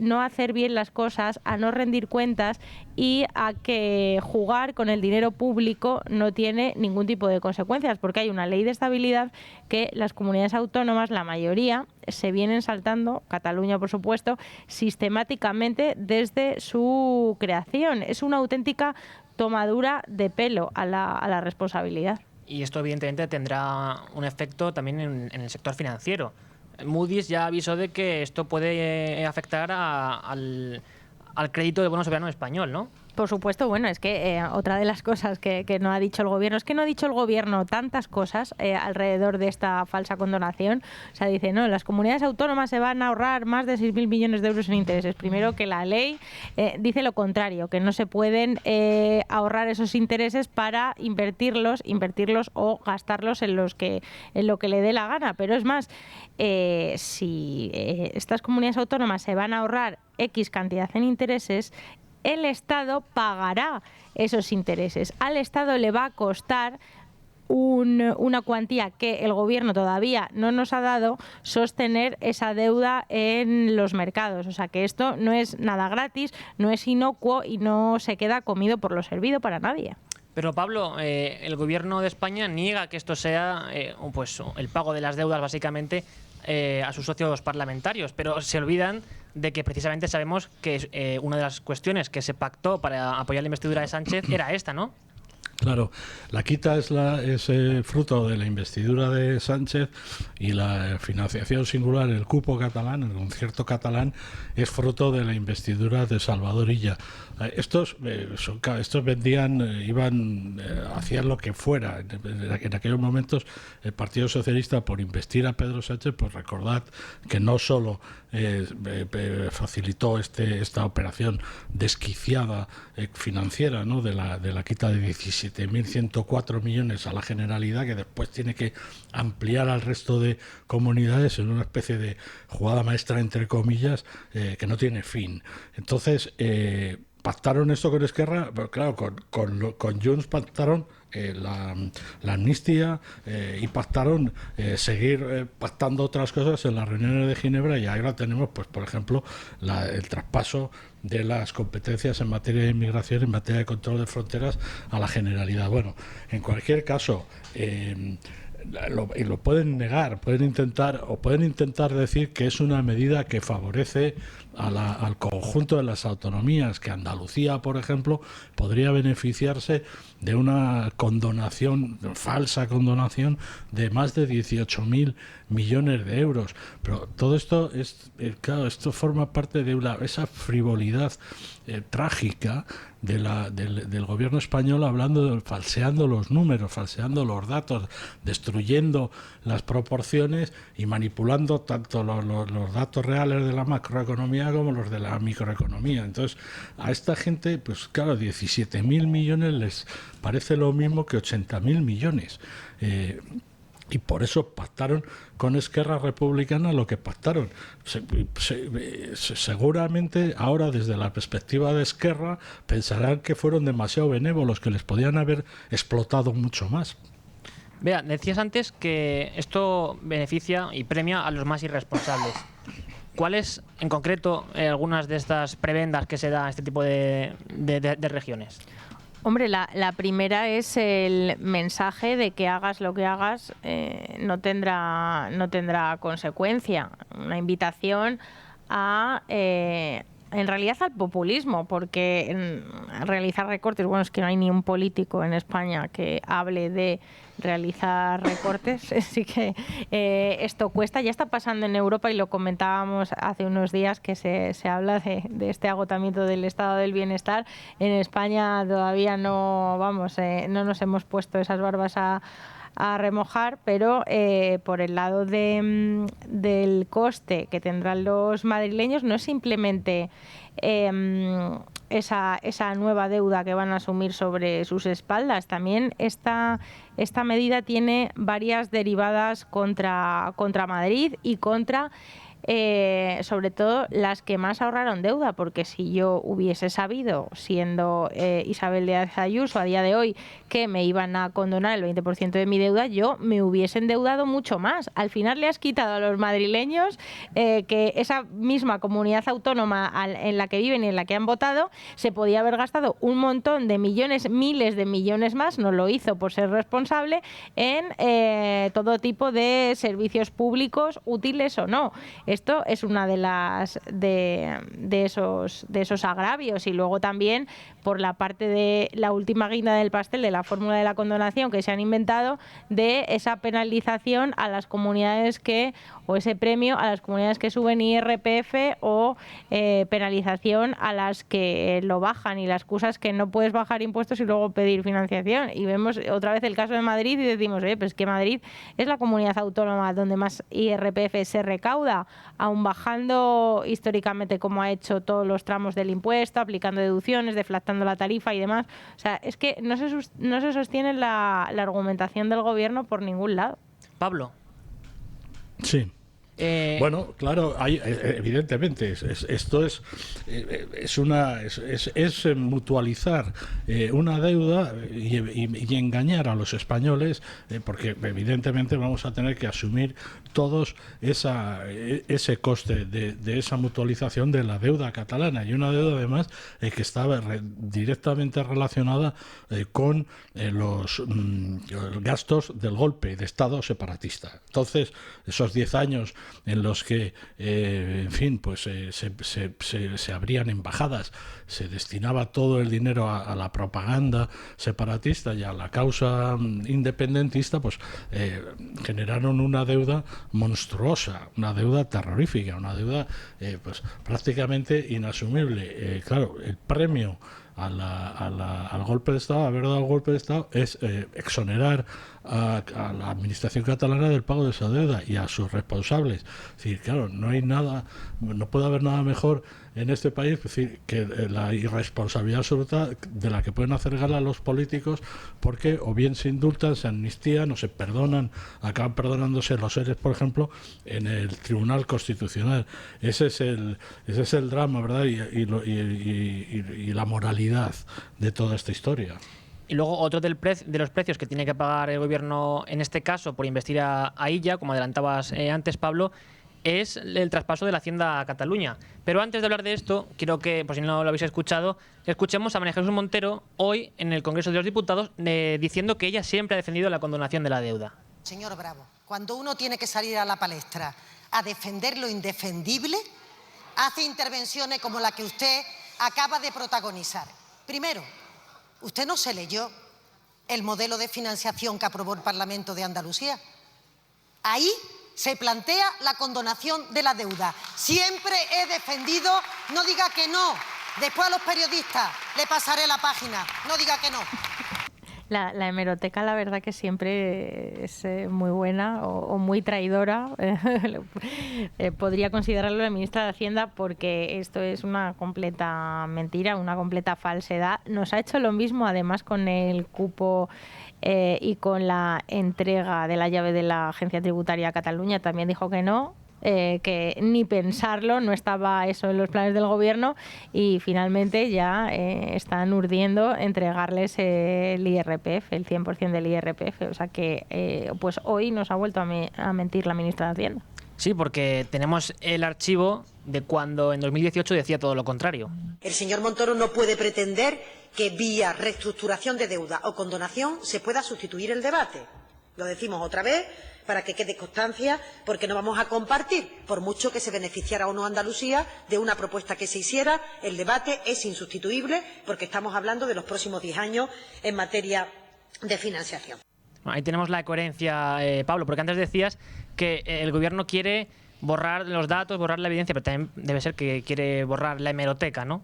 no hacer bien las cosas, a no rendir cuentas y a que jugar con el dinero público no tiene ningún tipo de consecuencias, porque hay una ley de estabilidad que las comunidades autónomas, la mayoría, se vienen saltando, Cataluña por supuesto, sistemáticamente desde su creación. Es una auténtica tomadura de pelo a la responsabilidad. Y esto evidentemente tendrá un efecto también en el sector financiero. Moody's ya avisó de que esto puede afectar a al crédito del bono soberano español, ¿no? Por supuesto, bueno, es que otra de las cosas que no ha dicho el gobierno, es que no ha dicho el gobierno tantas cosas alrededor de esta falsa condonación. O sea, dice, no, las comunidades autónomas se van a ahorrar más de 6.000 millones de euros en intereses. Primero, que la ley dice lo contrario, que no se pueden ahorrar esos intereses para invertirlos o gastarlos en lo que le dé la gana. Pero es más, si estas comunidades autónomas se van a ahorrar X cantidad en intereses, el Estado pagará esos intereses. Al Estado le va a costar una cuantía que el gobierno todavía no nos ha dado sostener esa deuda en los mercados. O sea que esto no es nada gratis, no es inocuo y no se queda comido por lo servido para nadie. Pero Pablo, el gobierno de España niega que esto sea pues el pago de las deudas básicamente a sus socios parlamentarios, pero se olvidan de que precisamente sabemos que una de las cuestiones que se pactó para apoyar la investidura de Sánchez era esta, ¿no? Claro, la quita es fruto de la investidura de Sánchez, y la financiación singular, el cupo catalán, el concierto catalán, es fruto de la investidura de Salvador Illa. Estos vendían, hacían lo que fuera. En aquellos momentos el Partido Socialista, por investir a Pedro Sánchez, pues recordad que no solo facilitó esta operación desquiciada financiera, ¿no?, de la quita de 17.104 millones a la Generalidad, que después tiene que ampliar al resto de comunidades en una especie de jugada maestra, entre comillas, que no tiene fin. Entonces, pactaron esto con Esquerra, pero claro, con Junts pactaron la amnistía y pactaron seguir pactando otras cosas en las reuniones de Ginebra, y ahora tenemos, pues por ejemplo, el traspaso de las competencias en materia de inmigración, en materia de control de fronteras, a la Generalidad. Bueno, en cualquier caso, lo pueden negar, pueden intentar decir que es una medida que favorece al conjunto de las autonomías, que Andalucía, por ejemplo, podría beneficiarse de una condonación, falsa condonación, de más de 18.000 millones de euros. Pero todo esto claro, esto forma parte de esa frivolidad trágica del gobierno español, falseando los números, falseando los datos, destruyendo las proporciones y manipulando tanto los datos reales de la macroeconomía como los de la microeconomía. Entonces, a esta gente, pues claro, 17.000 millones les parece lo mismo que 80.000 millones. Y por eso pactaron con Esquerra Republicana lo que pactaron. Seguramente ahora, desde la perspectiva de Esquerra, pensarán que fueron demasiado benévolos, que les podían haber explotado mucho más. Vea, decías antes que esto beneficia y premia a los más irresponsables. ¿Cuáles, en concreto, algunas de estas prebendas que se da a este tipo de regiones? Hombre, la primera es el mensaje de que hagas lo que hagas, no tendrá consecuencia. Una invitación a, en realidad, al populismo, porque realizar recortes, bueno, es que no hay ni un político en España que hable de realizar recortes, así que esto cuesta. Ya está pasando en Europa, y lo comentábamos hace unos días, que se habla de este agotamiento del estado del bienestar. En España todavía no nos hemos puesto esas barbas a remojar, pero por el lado del coste que tendrán los madrileños, no es simplemente esa nueva deuda que van a asumir sobre sus espaldas. También esta medida tiene varias derivadas contra Madrid y contra sobre todo las que más ahorraron deuda, porque si yo hubiese sabido, siendo Isabel Díaz Ayuso a día de hoy, que me iban a condonar el 20% de mi deuda, yo me hubiese endeudado mucho más. Al final le has quitado a los madrileños que esa misma comunidad autónoma en la que viven y en la que han votado se podía haber gastado un montón de millones, miles de millones más, no lo hizo por ser responsable, en todo tipo de servicios públicos, útiles o no. Esto es una de esos agravios. Y luego también, por la parte de la última guinda del pastel de la fórmula de la condonación que se han inventado, de esa penalización a las comunidades o ese premio a las comunidades que suben IRPF o penalización a las que lo bajan, y la excusa es que no puedes bajar impuestos y luego pedir financiación. Y vemos otra vez el caso de Madrid y decimos, pues que Madrid es la comunidad autónoma donde más IRPF se recauda, aun bajando históricamente como ha hecho todos los tramos del impuesto, aplicando deducciones, deflactando la tarifa y demás. O sea, es que no se sostiene la argumentación del gobierno por ningún lado. Pablo. Sí. Bueno, claro, evidentemente esto es mutualizar una deuda y engañar a los españoles, porque evidentemente vamos a tener que asumir todos ese coste de esa mutualización de la deuda catalana, y una deuda además que estaba directamente relacionada con los gastos del golpe de Estado separatista. Entonces, esos 10 años en los que, en fin, pues se abrían embajadas, se destinaba todo el dinero a la propaganda separatista y a la causa independentista, pues generaron una deuda monstruosa, una deuda terrorífica, una deuda pues prácticamente inasumible. Claro, el premio al golpe de Estado, haber dado el golpe de Estado, es exonerar a la administración catalana del pago de esa deuda y a sus responsables. Es decir, claro, no puede haber nada mejor en este país, es decir, que la irresponsabilidad absoluta de la que pueden hacer gala los políticos, porque o bien se indultan, se amnistían o se perdonan, acaban perdonándose los seres, por ejemplo, en el Tribunal Constitucional. Ese es el drama, ¿verdad? Y la moralidad de toda esta historia. Y luego otro de los precios que tiene que pagar el gobierno, en este caso, por investir a Illa, como adelantabas antes, Pablo, es el traspaso de la Hacienda a Cataluña. Pero antes de hablar de esto, quiero que, por si no lo habéis escuchado, escuchemos a María Jesús Montero hoy en el Congreso de los Diputados diciendo que ella siempre ha defendido la condonación de la deuda. Señor Bravo, cuando uno tiene que salir a la palestra a defender lo indefendible, hace intervenciones como la que usted acaba de protagonizar. Primero, usted no se leyó el modelo de financiación que aprobó el Parlamento de Andalucía. Ahí se plantea la condonación de la deuda. Siempre he defendido, no diga que no. Después a los periodistas le pasaré la página, no diga que no. La hemeroteca, la verdad que siempre es muy buena o muy traidora. Podría considerarlo la ministra de Hacienda, porque esto es una completa mentira, una completa falsedad. Nos ha hecho lo mismo además con el cupo y con la entrega de la llave de la Agencia Tributaria a Cataluña. También dijo que no. Que ni pensarlo, no estaba eso en los planes del gobierno, y finalmente ya están urdiendo entregarles el IRPF, el 100% del IRPF. O sea que pues hoy nos ha vuelto a mentir la ministra de Hacienda. Sí, porque tenemos el archivo de cuando en 2018 decía todo lo contrario. El señor Montoro no puede pretender que vía reestructuración de deuda o condonación se pueda sustituir el debate. Lo decimos otra vez para que quede constancia, porque no vamos a compartir, por mucho que se beneficiara o no Andalucía de una propuesta que se hiciera. El debate es insustituible, porque estamos hablando de los próximos 10 años en materia de financiación. Ahí tenemos la coherencia, Pablo, porque antes decías que el gobierno quiere borrar los datos, borrar la evidencia, pero también debe ser que quiere borrar la hemeroteca, ¿no?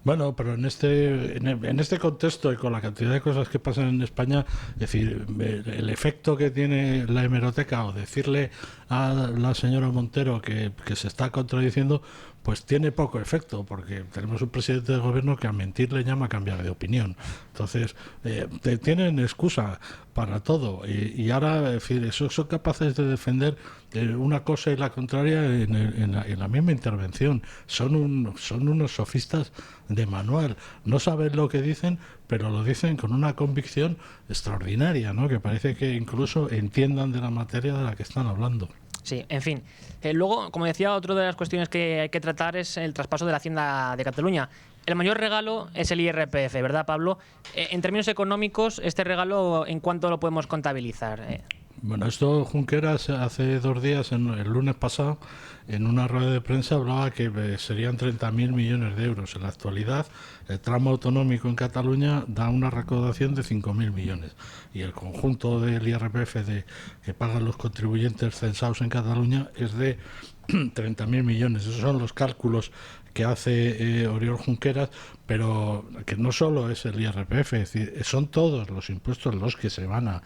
Bueno, pero en este contexto y con la cantidad de cosas que pasan en España, es decir, el efecto que tiene la hemeroteca, o decirle a la señora Montero que se está contradiciendo, pues tiene poco efecto, porque tenemos un presidente del gobierno que a mentir le llama a cambiar de opinión. Entonces, tienen excusa para todo, y ahora, en fin, son capaces de defender una cosa y la contraria en la misma intervención. Son unos sofistas de manual. No saben lo que dicen, pero lo dicen con una convicción extraordinaria, ¿no? Que parece que incluso entiendan de la materia de la que están hablando. Sí, en fin. Luego, como decía, otra de las cuestiones que hay que tratar es el traspaso de la Hacienda de Cataluña. El mayor regalo es el IRPF, ¿verdad, Pablo? En términos económicos, este regalo, ¿en cuánto lo podemos contabilizar? Bueno, esto Junqueras hace 2 días, el lunes pasado, en una rueda de prensa hablaba que serían 30.000 millones de euros. En la actualidad, el tramo autonómico en Cataluña da una recaudación de 5.000 millones. Y el conjunto del IRPF que pagan los contribuyentes censados en Cataluña es de 30.000 millones. Esos son los cálculos que hace Oriol Junqueras, pero que no solo es el IRPF, es decir, son todos los impuestos los que se van a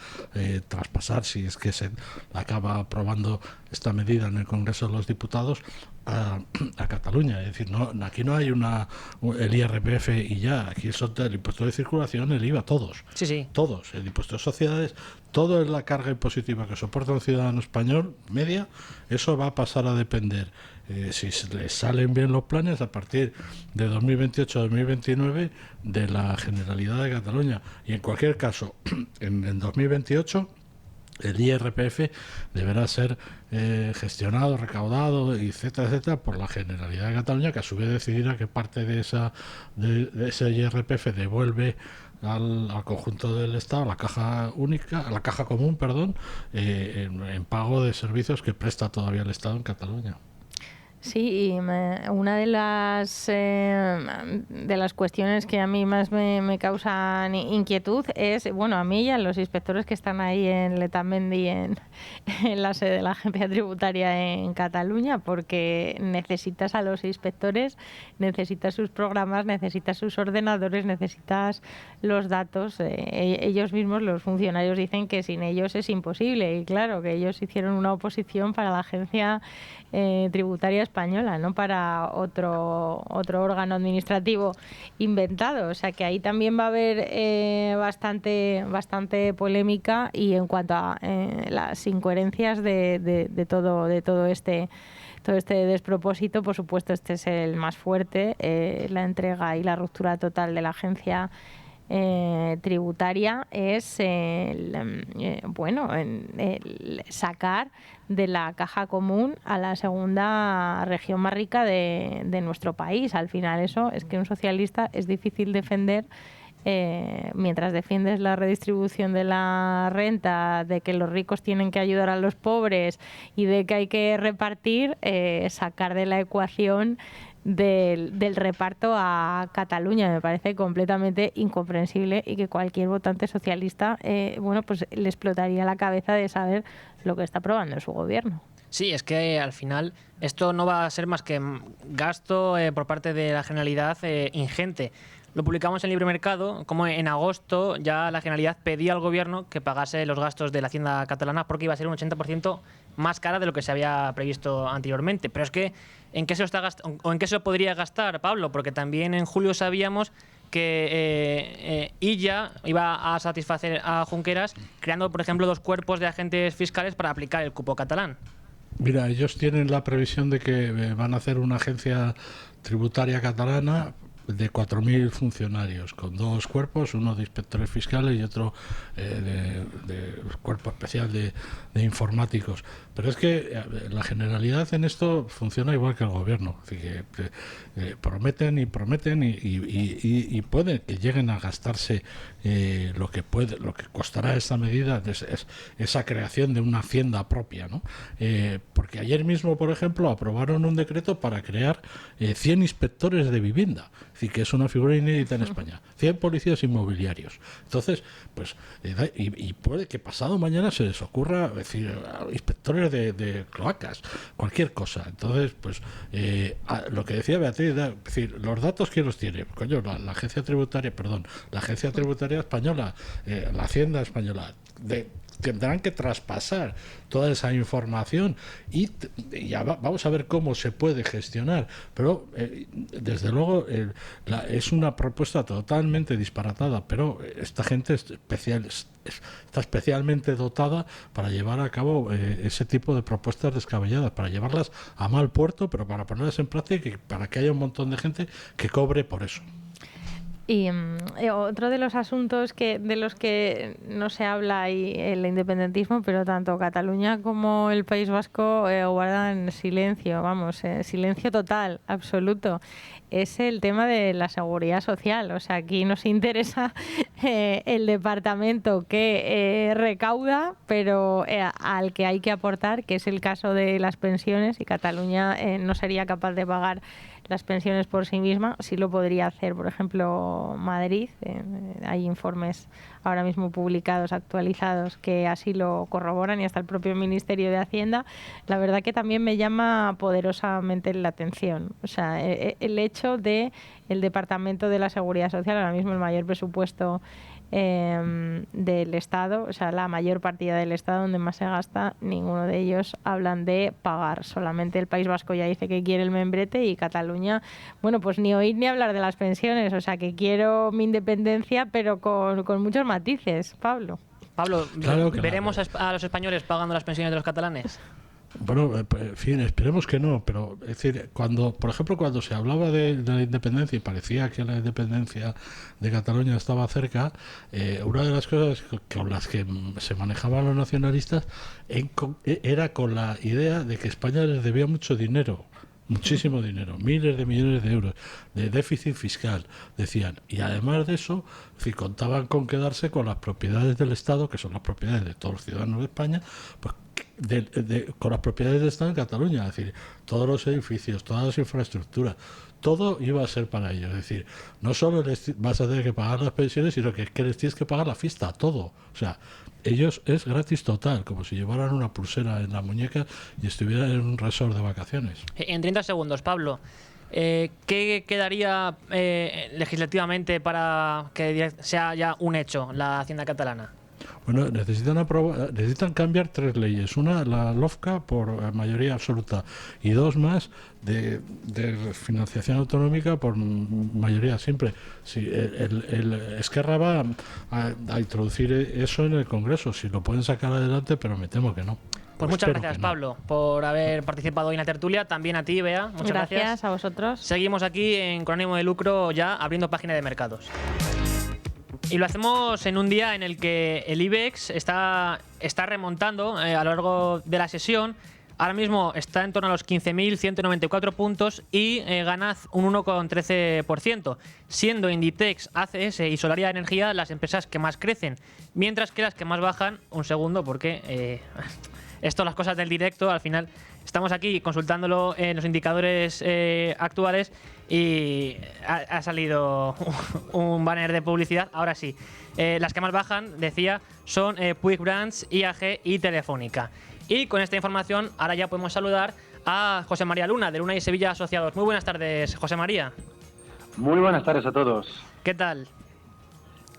traspasar, si es que se acaba aprobando esta medida en el Congreso de los Diputados, a Cataluña. Es decir, no, aquí no hay el IRPF y ya, aquí es el impuesto de circulación, el IVA, todos. Sí. Todos, el impuesto de sociedades, todo es la carga impositiva que soporta un ciudadano español, media, eso va a pasar a depender, si les salen bien los planes, a partir de 2028-2029 de la Generalidad de Cataluña. Y en cualquier caso, en 2028 el IRPF deberá ser gestionado, recaudado, etcétera, por la Generalidad de Cataluña, que a su vez decidirá qué parte de ese IRPF devuelve al conjunto del Estado, a la caja única, a la caja común, en pago de servicios que presta todavía el Estado en Cataluña. Sí, y una de las cuestiones que a mí más me causan inquietud es, bueno, a mí y a los inspectores que están ahí en Letamendi, en la sede de la Agencia Tributaria en Cataluña, porque necesitas a los inspectores, necesitas sus programas, necesitas sus ordenadores, necesitas los datos. Ellos mismos, los funcionarios, dicen que sin ellos es imposible, y claro, que ellos hicieron una oposición para la Agencia Tributaria Española, no para otro órgano administrativo inventado. O sea que ahí también va a haber bastante polémica, y en cuanto a las incoherencias de todo este despropósito, por supuesto este es el más fuerte, la entrega y la ruptura total de la agencia tributaria es sacar de la caja común a la segunda región más rica de nuestro país. Al final eso es que un socialista es difícil defender. Mientras defiendes la redistribución de la renta, de que los ricos tienen que ayudar a los pobres y de que hay que repartir, sacar de la ecuación del reparto a Cataluña me parece completamente incomprensible, y que cualquier votante socialista pues le explotaría la cabeza de saber lo que está aprobando en su gobierno. Sí, es que al final esto no va a ser más que gasto por parte de la Generalidad ingente. Lo publicamos en Libre Mercado, como en agosto ya la Generalidad pedía al gobierno que pagase los gastos de la Hacienda catalana, porque iba a ser un 80% más cara de lo que se había previsto anteriormente. Pero es que, ¿en qué se lo podría gastar, Pablo? Porque también en julio sabíamos que Illa iba a satisfacer a Junqueras creando, por ejemplo, 2 cuerpos de agentes fiscales para aplicar el cupo catalán. Mira, ellos tienen la previsión de que van a hacer una agencia tributaria catalana de 4.000 funcionarios, con 2 cuerpos, uno de inspectores fiscales y otro de cuerpo especial de informáticos. Pero es que la Generalidad en esto funciona igual que el gobierno, así que prometen y pueden que lleguen a gastarse lo que costará esta medida, esa creación de una hacienda propia, ¿no? Porque ayer mismo, por ejemplo, aprobaron un decreto para crear 100 inspectores de vivienda, es decir, que es una figura inédita en España, 100 policías inmobiliarios. Entonces, pues, y puede que pasado mañana se les ocurra, decir, inspectores de cloacas, cualquier cosa. Entonces, pues, lo que decía Beatriz, es decir, los datos, ¿quién los tiene? Coño, la Agencia Tributaria Española, la Hacienda Española, tendrán que traspasar toda esa información y ya vamos a ver cómo se puede gestionar, pero desde luego es una propuesta totalmente disparatada, pero esta gente está especialmente dotada para llevar a cabo ese tipo de propuestas descabelladas, para llevarlas a mal puerto, pero para ponerlas en práctica y para que haya un montón de gente que cobre por eso. Y otro de los asuntos de los que no se habla y el independentismo, pero tanto Cataluña como el País Vasco guardan silencio, silencio total, absoluto, es el tema de la seguridad social. O sea, aquí nos interesa el departamento que recauda, pero al que hay que aportar, que es el caso de las pensiones, y Cataluña no sería capaz de pagar las pensiones por sí misma. Sí lo podría hacer, por ejemplo, Madrid. Hay informes ahora mismo publicados, actualizados, que así lo corroboran, y hasta el propio Ministerio de Hacienda. La verdad que también me llama poderosamente la atención. O sea, el hecho de el Departamento de la Seguridad Social, ahora mismo el mayor presupuesto del Estado, o sea, la mayor partida del Estado donde más se gasta, ninguno de ellos hablan de pagar. Solamente el País Vasco ya dice que quiere el membrete, y Cataluña, bueno, pues ni oír ni hablar de las pensiones. O sea, que quiero mi independencia, pero con muchos matices, Pablo. Pablo, Claro que ¿veremos a los españoles pagando las pensiones de los catalanes? Bueno, en fin, esperemos que no, pero es decir, por ejemplo, cuando se hablaba de la independencia y parecía que la independencia de Cataluña estaba cerca, una de las cosas con las que se manejaban los nacionalistas era con la idea de que España les debía mucho dinero. Muchísimo dinero, miles de millones de euros de déficit fiscal, decían. Y además de eso, si contaban con quedarse con las propiedades del Estado, que son las propiedades de todos los ciudadanos de España, pues con las propiedades del Estado en Cataluña, es decir, todos los edificios, todas las infraestructuras, todo iba a ser para ellos. Es decir, no solo vas a tener que pagar las pensiones, sino que les tienes que pagar la fiesta, todo. O sea, ellos es gratis total, como si llevaran una pulsera en la muñeca y estuvieran en un resort de vacaciones. En 30 segundos, Pablo, ¿qué quedaría legislativamente para que sea ya un hecho la Hacienda catalana? Bueno, necesitan cambiar 3 leyes. Una, la LOFCA, por mayoría absoluta, y 2 más de financiación autonómica por mayoría simple. Si el Esquerra va a introducir eso en el Congreso, si lo pueden sacar adelante, pero me temo que no. Pues muchas gracias, Pablo, por haber participado hoy en la tertulia. También a ti, Bea. Muchas gracias. Gracias a vosotros. Seguimos aquí en Con ánimo de lucro, ya abriendo página de mercados. Y lo hacemos en un día en el que el IBEX está remontando a lo largo de la sesión. Ahora mismo está en torno a los 15.194 puntos y gana un 1,13%, siendo Inditex, ACS y Solaria Energía las empresas que más crecen, mientras que las que más bajan, un segundo, porque esto, las cosas del directo, al final estamos aquí consultándolo en los indicadores actuales y ha salido un banner de publicidad. Ahora sí, las que más bajan, decía, son Puig Brands, IAG y Telefónica. Y con esta información ahora ya podemos saludar a José María Luna, de Luna y Sevilla Asociados. Muy buenas tardes, José María. Muy buenas tardes a todos. ¿Qué tal?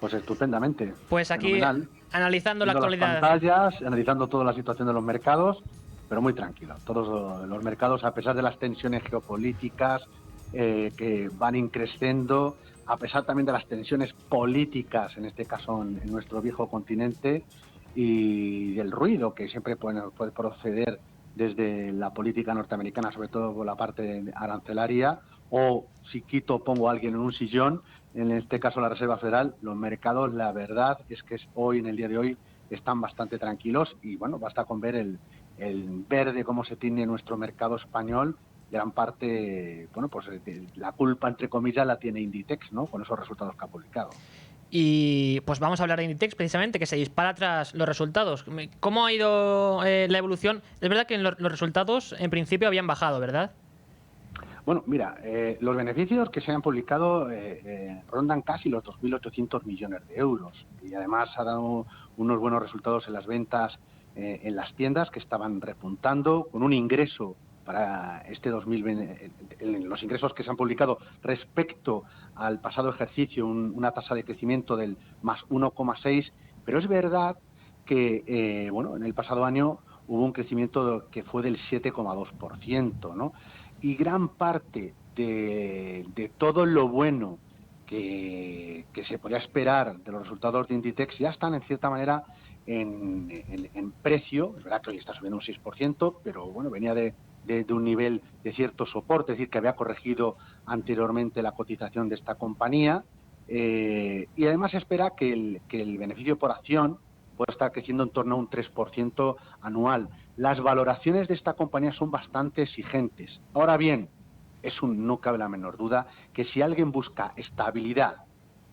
Pues estupendamente. Pues aquí fenomenal. Analizando la actualidad. Las pantallas, analizando toda la situación de los mercados, pero muy tranquilo. Todos los mercados, a pesar de las tensiones geopolíticas que van increciendo, a pesar también de las tensiones políticas, en este caso en nuestro viejo continente, y del ruido que siempre puede proceder desde la política norteamericana, sobre todo por la parte arancelaria, o si quito pongo a alguien en un sillón, en este caso la Reserva Federal. Los mercados, la verdad es que hoy, en el día de hoy, están bastante tranquilos, y bueno, basta con ver el verde cómo se tiene nuestro mercado español. Gran parte, bueno, pues la culpa, entre comillas, la tiene Inditex, ¿no?, con esos resultados que ha publicado. Y pues vamos a hablar de Inditex, precisamente, que se dispara tras los resultados. ¿Cómo ha ido la evolución? Es verdad que los resultados en principio habían bajado, ¿verdad? Bueno, mira, los beneficios que se han publicado rondan casi los 2.800 millones de euros, y además ha dado unos buenos resultados en las ventas en las tiendas, que estaban repuntando, con un ingreso para este 2020, en los ingresos que se han publicado respecto al pasado ejercicio, una tasa de crecimiento del más 1,6, pero es verdad que bueno, en el pasado año hubo un crecimiento que fue del 7,2%, ¿no? Y gran parte de todo lo bueno que se podía esperar de los resultados de Inditex ya están, en cierta manera, en precio. Es verdad que hoy está subiendo un 6%, pero bueno, venía de un nivel de cierto soporte, es decir, que había corregido anteriormente la cotización de esta compañía, y además se espera que el beneficio por acción pueda estar creciendo en torno a un 3% anual. Las valoraciones de esta compañía son bastante exigentes. Ahora bien, no cabe la menor duda que si alguien busca estabilidad,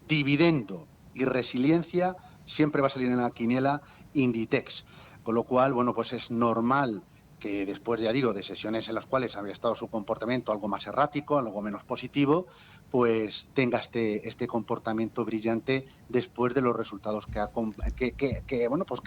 dividendo y resiliencia, siempre va a salir en la quiniela Inditex. Con lo cual, bueno, pues es normal que después, ya digo, de sesiones en las cuales había estado su comportamiento algo más errático, algo menos positivo, pues tenga este comportamiento brillante después de los resultados que ha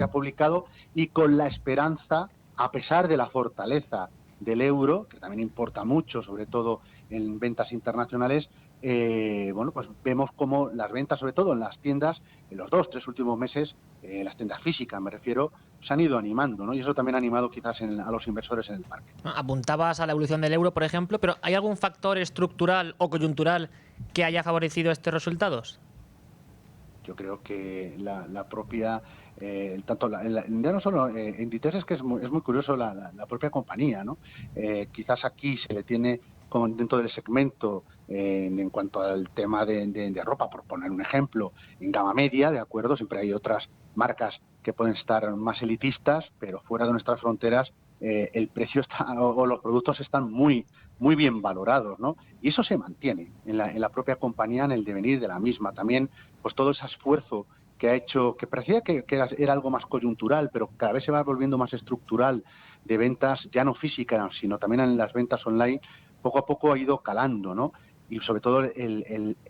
publicado, y con la esperanza, a pesar de la fortaleza del euro, que también importa mucho, sobre todo en ventas internacionales, pues vemos como las ventas, sobre todo en las tiendas, en los 2-3 últimos meses, las tiendas físicas me refiero, se han ido animando, ¿no? Y eso también ha animado quizás a los inversores en el parque. Apuntabas a la evolución del euro, por ejemplo, pero ¿hay algún factor estructural o coyuntural que haya favorecido estos resultados? Yo creo que la propia, ya no solo Inditex, es que es muy curioso la propia compañía, ¿no? Quizás aquí se le tiene como dentro del segmento, en cuanto al tema de ropa, por poner un ejemplo, en gama media, ¿de acuerdo? Siempre hay otras marcas que pueden estar más elitistas, pero fuera de nuestras fronteras el precio o los productos están muy bien valorados, ¿no? Y eso se mantiene en la propia compañía, en el devenir de la misma. También, pues todo ese esfuerzo que ha hecho, que parecía que era algo más coyuntural, pero cada vez se va volviendo más estructural, de ventas ya no físicas, sino también en las ventas online, poco a poco ha ido calando, ¿no? Y sobre todo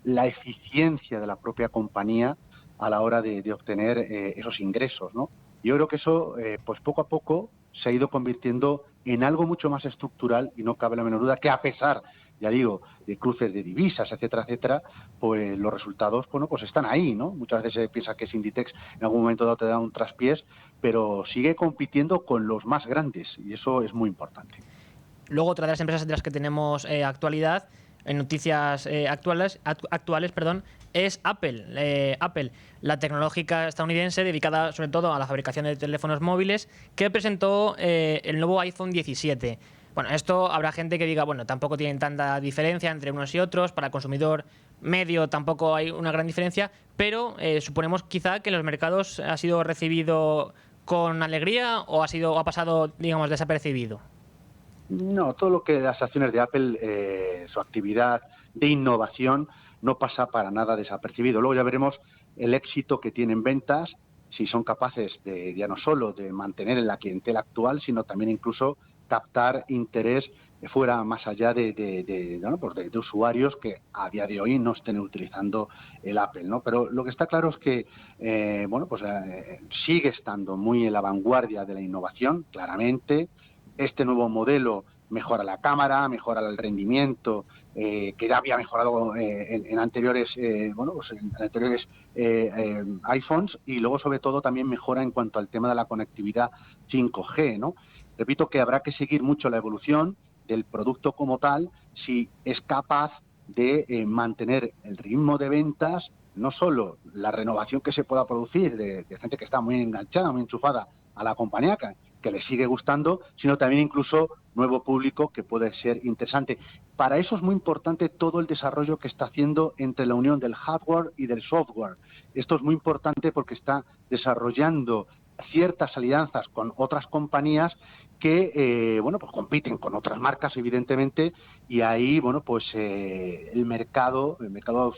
la eficiencia de la propia compañía a la hora de obtener esos ingresos, ¿no? Yo creo que eso, pues poco a poco se ha ido convirtiendo en algo mucho más estructural, y no cabe la menor duda que, a pesar, ya digo, de cruces de divisas, etcétera, pues los resultados, bueno, pues están ahí, ¿no? Muchas veces se piensa que es Inditex, en algún momento dado te da un traspiés, pero sigue compitiendo con los más grandes, y eso es muy importante. Luego, otra de las empresas de las que tenemos actualidad, en noticias actuales, es Apple. Apple, la tecnológica estadounidense dedicada sobre todo a la fabricación de teléfonos móviles, que presentó el nuevo iPhone 17. Bueno, esto habrá gente que diga, bueno, tampoco tienen tanta diferencia entre unos y otros, para el consumidor medio tampoco hay una gran diferencia, pero suponemos quizá que en los mercados ha sido recibido con alegría o ha pasado, digamos, desapercibido. No, todo lo que las acciones de Apple, su actividad de innovación, no pasa para nada desapercibido. Luego ya veremos el éxito que tienen ventas, si son capaces de ya no solo de mantener en la clientela actual, sino también incluso captar interés fuera, más allá de usuarios que a día de hoy no estén utilizando el Apple, ¿no? Pero lo que está claro es que sigue estando muy en la vanguardia de la innovación, claramente. Este nuevo modelo mejora la cámara, mejora el rendimiento, que ya había mejorado en anteriores iPhones, y luego sobre todo también mejora en cuanto al tema de la conectividad 5G, ¿no? Repito que habrá que seguir mucho la evolución del producto como tal, si es capaz de mantener el ritmo de ventas, no solo la renovación que se pueda producir de gente que está muy enganchada, muy enchufada a la compañía, que le sigue gustando, sino también incluso nuevo público que puede ser interesante. Para eso es muy importante todo el desarrollo que está haciendo entre la unión del hardware y del software. Esto es muy importante porque está desarrollando ciertas alianzas con otras compañías que pues compiten con otras marcas, evidentemente, y ahí el mercado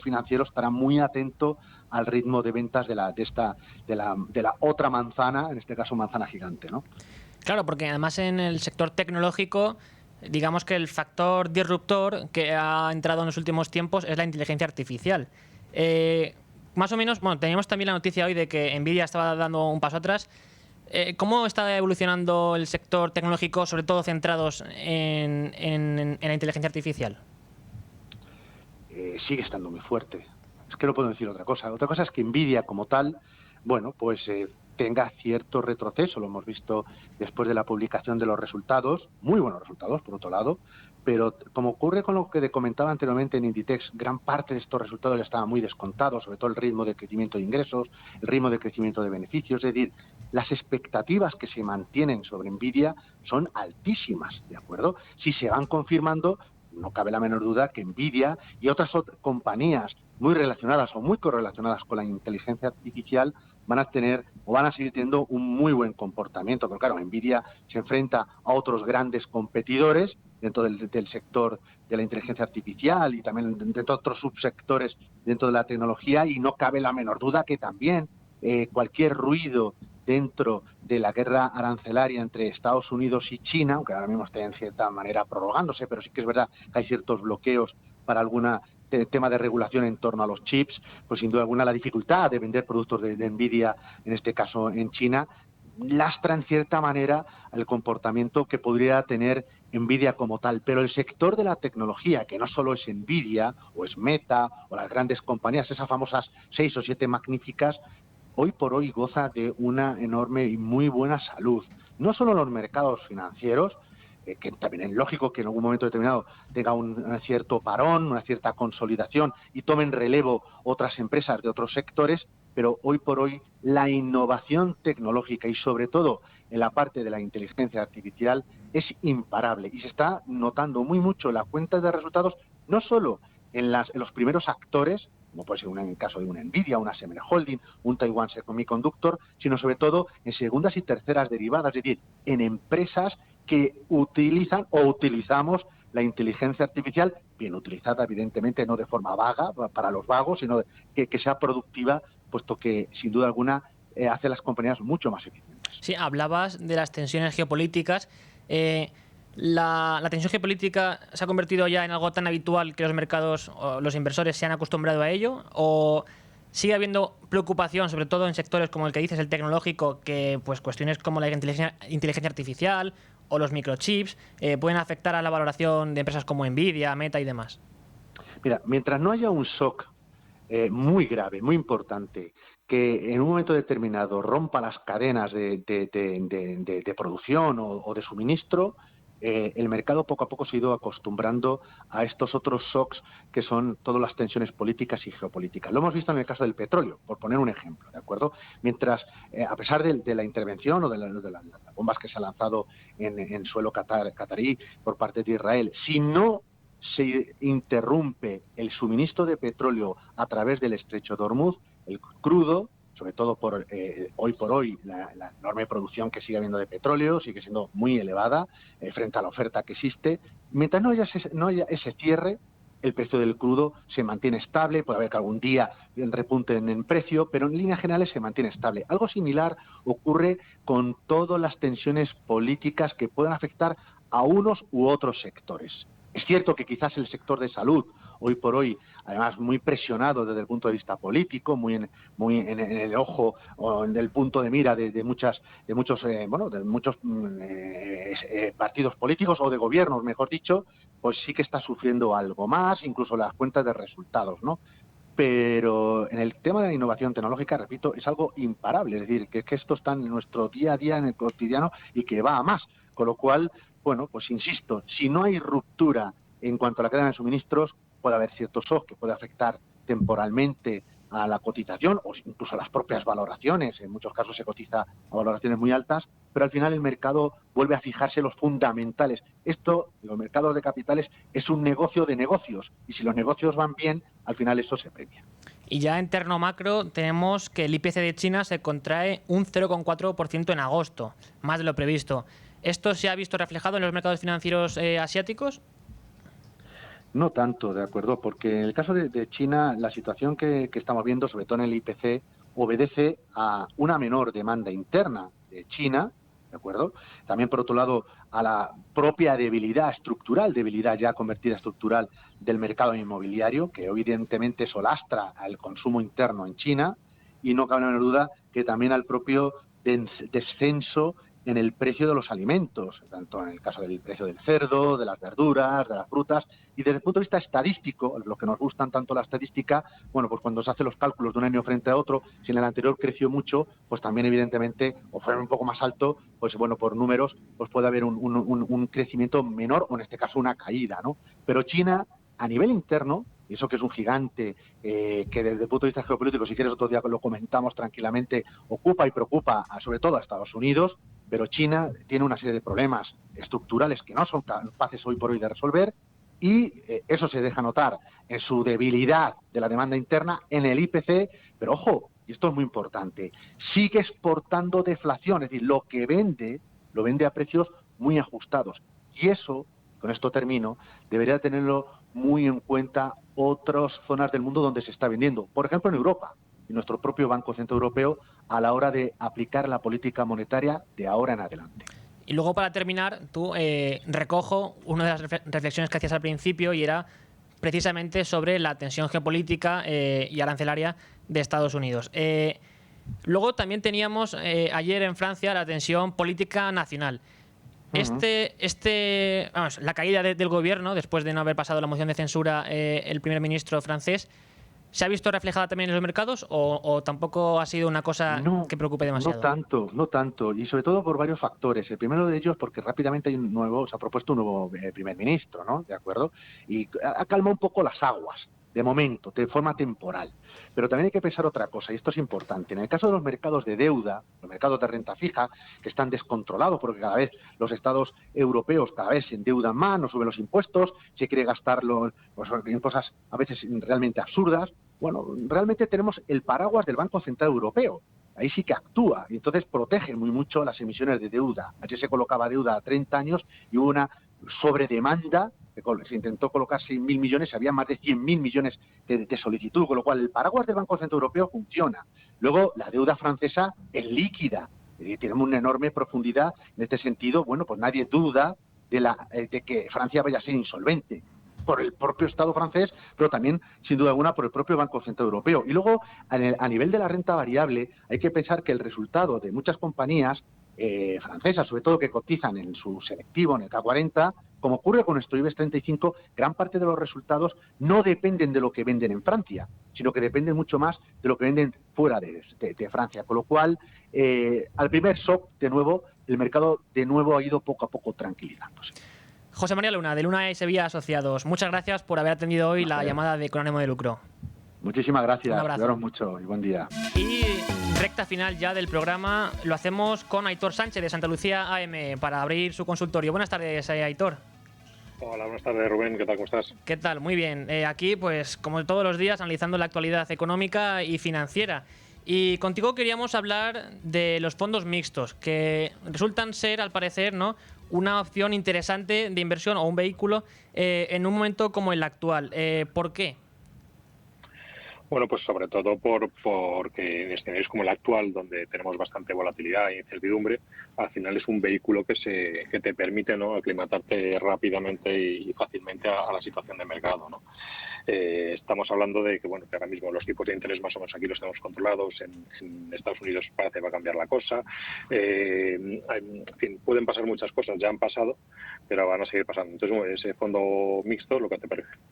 financiero estará muy atento al ritmo de ventas de la otra manzana, en este caso manzana gigante, ¿no? Claro, porque además en el sector tecnológico, digamos que el factor disruptor que ha entrado en los últimos tiempos es la inteligencia artificial. Más o menos, teníamos también la noticia hoy de que Nvidia estaba dando un paso atrás. ¿Cómo está evolucionando el sector tecnológico, sobre todo centrados en la inteligencia artificial? Sigue estando muy fuerte. Es que no puedo decir otra cosa. Otra cosa es que Nvidia como tal, tenga cierto retroceso. Lo hemos visto después de la publicación de los resultados, muy buenos resultados, por otro lado, pero como ocurre con lo que comentaba anteriormente en Inditex, gran parte de estos resultados ya estaban muy descontados, sobre todo el ritmo de crecimiento de ingresos, el ritmo de crecimiento de beneficios, es decir, las expectativas que se mantienen sobre Nvidia son altísimas, ¿de acuerdo? Si se van confirmando, no cabe la menor duda que Nvidia y otras compañías muy relacionadas o muy correlacionadas con la inteligencia artificial van a tener o van a seguir teniendo un muy buen comportamiento. Pero claro, Nvidia se enfrenta a otros grandes competidores dentro del sector de la inteligencia artificial y también dentro de otros subsectores dentro de la tecnología, y no cabe la menor duda que también cualquier ruido dentro de la guerra arancelaria entre Estados Unidos y China, aunque ahora mismo esté en cierta manera prorrogándose, pero sí que es verdad que hay ciertos bloqueos para alguna tema de regulación en torno a los chips, pues sin duda alguna la dificultad de vender productos de Nvidia, en este caso en China, lastra en cierta manera el comportamiento que podría tener Nvidia como tal. Pero el sector de la tecnología, que no solo es Nvidia o es Meta o las grandes compañías, esas famosas 6 o 7 magníficas, hoy por hoy goza de una enorme y muy buena salud. No solo en los mercados financieros, que también es lógico que en algún momento determinado tenga un cierto parón, una cierta consolidación y tomen relevo otras empresas de otros sectores, pero hoy por hoy la innovación tecnológica y sobre todo en la parte de la inteligencia artificial es imparable y se está notando muy mucho la cuenta de resultados, no solo en los primeros actores, como puede ser en el caso de una Nvidia, una Semen Holding, un Taiwan Semiconductor, sino sobre todo en segundas y terceras derivadas, es decir, en empresas que utilizan o utilizamos la inteligencia artificial, bien utilizada evidentemente no de forma vaga para los vagos, sino que sea productiva, puesto que sin duda alguna hace las compañías mucho más eficientes. Sí, hablabas de las tensiones geopolíticas. La tensión geopolítica se ha convertido ya en algo tan habitual que los mercados o los inversores se han acostumbrado a ello, o sigue habiendo preocupación, sobre todo en sectores como el que dices, el tecnológico, que pues cuestiones como la inteligencia artificial o los microchips pueden afectar a la valoración de empresas como Nvidia, Meta y demás? Mira, mientras no haya un shock muy grave, muy importante, que en un momento determinado rompa las cadenas de producción o de suministro, el mercado poco a poco se ha ido acostumbrando a estos otros shocks que son todas las tensiones políticas y geopolíticas. Lo hemos visto en el caso del petróleo, por poner un ejemplo, ¿de acuerdo? Mientras, a pesar de la intervención o de las bombas que se han lanzado en suelo catarí por parte de Israel, si no se interrumpe el suministro de petróleo a través del estrecho de Hormuz, el crudo, sobre todo por hoy por hoy, la enorme producción que sigue habiendo de petróleo sigue siendo muy elevada frente a la oferta que existe. Mientras no haya ese cierre, el precio del crudo se mantiene estable, puede haber que algún día repunte en precio, pero en líneas generales se mantiene estable. Algo similar ocurre con todas las tensiones políticas que puedan afectar a unos u otros sectores. Es cierto que quizás el sector de salud, hoy por hoy, además muy presionado desde el punto de vista político, muy en el ojo o en el punto de mira de muchos partidos políticos o de gobiernos, mejor dicho, pues sí que está sufriendo algo más, incluso las cuentas de resultados, ¿no? Pero en el tema de la innovación tecnológica, repito, es algo imparable, es decir, que esto está en nuestro día a día, en el cotidiano y que va a más, con lo cual, bueno, pues insisto, si no hay ruptura en cuanto a la cadena de suministros, puede haber cierto shock que puede afectar temporalmente a la cotización o incluso a las propias valoraciones. En muchos casos se cotiza a valoraciones muy altas, pero al final el mercado vuelve a fijarse los fundamentales. Esto, los mercados de capitales, es un negocio de negocios y si los negocios van bien, al final eso se premia. Y ya en terno macro tenemos que el IPC de China se contrae un 0,4% en agosto, más de lo previsto. ¿Esto se ha visto reflejado en los mercados financieros asiáticos? No tanto, de acuerdo, porque en el caso de China, la situación que estamos viendo, sobre todo en el IPC, obedece a una menor demanda interna de China, ¿de acuerdo? También, por otro lado, a la propia debilidad ya convertida estructural del mercado inmobiliario, que evidentemente eso lastra al consumo interno en China, y no cabe la menor duda que también al propio descenso en el precio de los alimentos, tanto en el caso del precio del cerdo, de las verduras, de las frutas, y desde el punto de vista estadístico, lo que nos gustan tanto la estadística, bueno, pues cuando se hacen los cálculos de un año frente a otro, si en el anterior creció mucho, pues también evidentemente, o fue un poco más alto, pues bueno, por números, pues puede haber un crecimiento menor, o en este caso una caída, ¿no? Pero China, a nivel interno, y eso que es un gigante que desde el punto de vista geopolítico, si quieres otro día lo comentamos tranquilamente, ocupa y preocupa sobre todo a Estados Unidos, pero China tiene una serie de problemas estructurales que no son capaces hoy por hoy de resolver, y eso se deja notar en su debilidad de la demanda interna, en el IPC, pero ojo, y esto es muy importante, sigue exportando deflación, es decir, lo que vende, lo vende a precios muy ajustados. Y eso, con esto termino, debería tenerlo muy en cuenta otras zonas del mundo donde se está vendiendo. Por ejemplo, en Europa, y nuestro propio Banco Central Europeo, a la hora de aplicar la política monetaria de ahora en adelante. Y luego, para terminar, tú recojo una de las reflexiones que hacías al principio, y era precisamente sobre la tensión geopolítica y arancelaria de Estados Unidos. Luego también teníamos ayer en Francia la tensión política nacional. La caída del gobierno, después de no haber pasado la moción de censura el primer ministro francés, ¿se ha visto reflejada también en los mercados o tampoco ha sido una cosa que preocupe demasiado? No tanto, y sobre todo por varios factores. El primero de ellos porque rápidamente se ha propuesto un nuevo primer ministro, ¿no? ¿De acuerdo? Y ha calmado un poco las aguas, de momento, de forma temporal. Pero también hay que pensar otra cosa, y esto es importante. En el caso de los mercados de deuda, los mercados de renta fija, que están descontrolados porque cada vez los estados europeos cada vez se endeudan más, no suben los impuestos, se quiere gastarlo en cosas a veces realmente absurdas. Bueno, realmente tenemos el paraguas del Banco Central Europeo. Ahí sí que actúa y entonces protege muy mucho las emisiones de deuda. Ayer se colocaba deuda a 30 años y hubo una sobredemanda. Se intentó colocar 6.000 millones, había más de 100.000 millones de solicitud, con lo cual el paraguas del Banco Central Europeo funciona. Luego, la deuda francesa es líquida, tenemos una enorme profundidad. En este sentido, bueno, pues nadie duda de que Francia vaya a ser insolvente por el propio Estado francés, pero también, sin duda alguna, por el propio Banco Central Europeo. Y luego, a nivel de la renta variable, hay que pensar que el resultado de muchas compañías francesas, sobre todo que cotizan en su selectivo, en el K40, como ocurre con nuestro IBEX 35, gran parte de los resultados no dependen de lo que venden en Francia, sino que dependen mucho más de lo que venden fuera de Francia. Con lo cual, al primer shock, de nuevo, el mercado de nuevo ha ido poco a poco tranquilizándose. José María Luna, de Luna y Sevilla Asociados, muchas gracias por haber atendido hoy la llamada de Con ánimo de lucro. Muchísimas gracias, Un abrazo. cuidaros mucho y buen día. Y recta final ya del programa, lo hacemos con Aitor Sánchez de Santa Lucía AM para abrir su consultorio. Buenas tardes, Aitor. Hola, buenas tardes, Rubén. ¿Qué tal? ¿Cómo estás? ¿Qué tal? Muy bien. Aquí, pues, como todos los días, analizando la actualidad económica y financiera. Y contigo queríamos hablar de los fondos mixtos, que resultan ser, al parecer, ¿no?, una opción interesante de inversión o un vehículo en un momento como el actual. ¿Por qué? Bueno, pues sobre todo porque en escenarios como el actual, donde tenemos bastante volatilidad e incertidumbre, al final es un vehículo que te permite, ¿no?, aclimatarte rápidamente y fácilmente a la situación de mercado, ¿no? Estamos hablando de que, bueno, que ahora mismo los tipos de interés más o menos aquí los tenemos controlados. En Estados Unidos parece que va a cambiar la cosa. En fin, pueden pasar muchas cosas, ya han pasado, pero van a seguir pasando. Entonces, bueno, ese fondo mixto lo que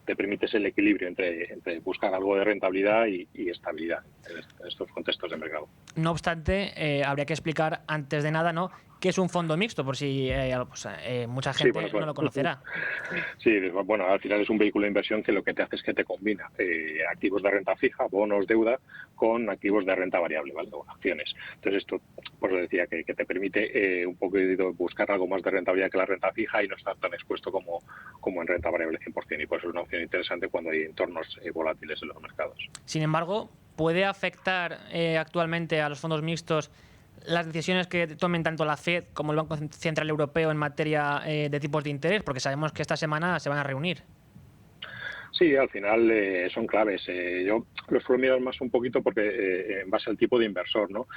te permite es el equilibrio entre buscar algo de rentabilidad y estabilidad en estos contextos de mercado. No obstante, habría que explicar antes de nada, ¿no?, qué es un fondo mixto, por si mucha gente no lo conocerá. Sí, bueno, al final es un vehículo de inversión que lo que te hace es que te combina activos de renta fija, bonos, deuda, con activos de renta variable, ¿vale?, o acciones. Entonces esto, pues lo decía, que te permite un poco buscar algo más de rentabilidad que la renta fija y no estar tan expuesto como en renta variable 100%, y por eso es una opción interesante cuando hay entornos volátiles en los mercados. Sin embargo, ¿puede afectar actualmente a los fondos mixtos las decisiones que tomen tanto la FED como el Banco Central Europeo en materia de tipos de interés? Porque sabemos que esta semana se van a reunir. Sí, al final son claves. Yo los suelo mirar más un poquito porque en base al tipo de inversor, ¿no?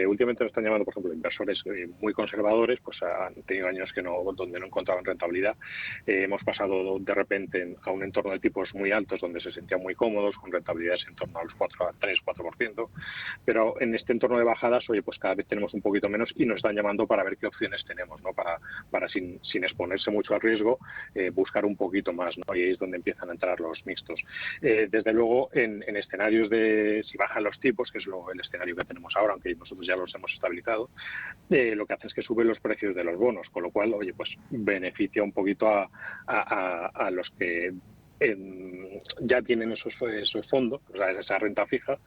Últimamente nos están llamando, por ejemplo, inversores muy conservadores, pues han tenido años donde no encontraban rentabilidad. Hemos pasado de repente a un entorno de tipos muy altos donde se sentían muy cómodos, con rentabilidades en torno a los 3-4%. Pero en este entorno de bajadas, oye, pues cada vez tenemos un poquito menos y nos están llamando para ver qué opciones tenemos, ¿no? Para sin exponerse mucho al riesgo, buscar un poquito más, ¿no? Y ahí es donde empiezan a entrar los mixtos. Desde luego, en escenarios de si bajan los tipos, que es el escenario que tenemos ahora, aunque nosotros ya los hemos estabilizado, lo que hace es que suben los precios de los bonos, con lo cual, oye, pues beneficia un poquito a los que ya tienen esos fondos, o sea, esa renta fija,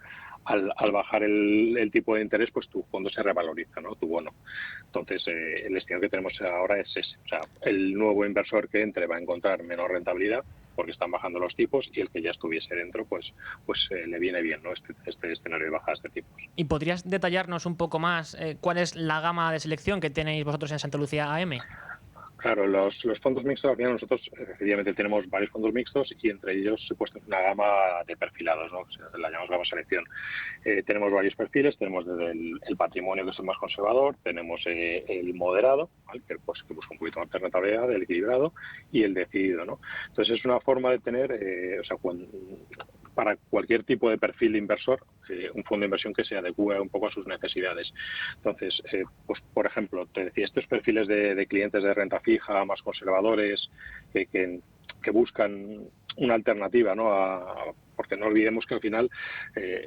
al bajar el tipo de interés, pues tu fondo se revaloriza, ¿no? Tu bono. Entonces, el destino que tenemos ahora es ese. O sea, el nuevo inversor que entre va a encontrar menor rentabilidad porque están bajando los tipos, y el que ya estuviese dentro, pues le viene bien, ¿no? Este escenario de bajas de tipos. ¿Y podrías detallarnos un poco más cuál es la gama de selección que tenéis vosotros en Santa Lucía AM? Claro, los fondos mixtos, al final nosotros efectivamente tenemos varios fondos mixtos y entre ellos se puesto una gama de perfilados, ¿no? O sea, la llamamos gama selección. Tenemos varios perfiles, tenemos desde el patrimonio, que es el más conservador, tenemos el moderado, ¿vale? que busca un poquito más de rentabilidad, el equilibrado, y el decidido, ¿no? Entonces es una forma de tener, para cualquier tipo de perfil de inversor, un fondo de inversión que se adecue un poco a sus necesidades. Entonces, pues por ejemplo, te decía, estos perfiles de clientes de renta fija, más conservadores, que buscan una alternativa, ¿no? Porque no olvidemos que al final,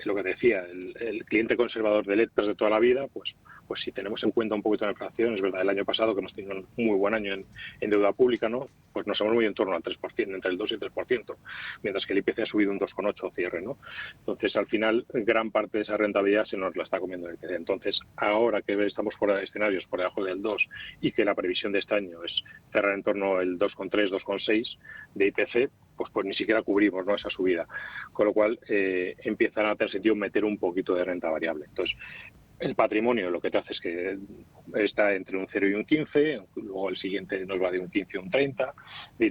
lo que decía, el cliente conservador de letras de toda la vida, pues si tenemos en cuenta un poquito la inflación, es verdad, el año pasado que hemos tenido un muy buen año en deuda pública, ¿no? Pues nos hemos movido en torno al 3%, entre el 2 y el 3%, mientras que el IPC ha subido un 2,8 cierre, ¿no? Entonces, al final, gran parte de esa rentabilidad se nos la está comiendo el IPC. Entonces, ahora que estamos fuera de escenarios por debajo del 2 y que la previsión de este año es cerrar en torno al 2,3, 2,6 de IPC, pues ni siquiera cubrimos, ¿no?, esa subida. Con lo cual, empiezan a tener sentido meter un poquito de renta variable. Entonces, el patrimonio lo que te hace es que está entre un 0 y un 15, luego el siguiente nos va de un 15 a un 30.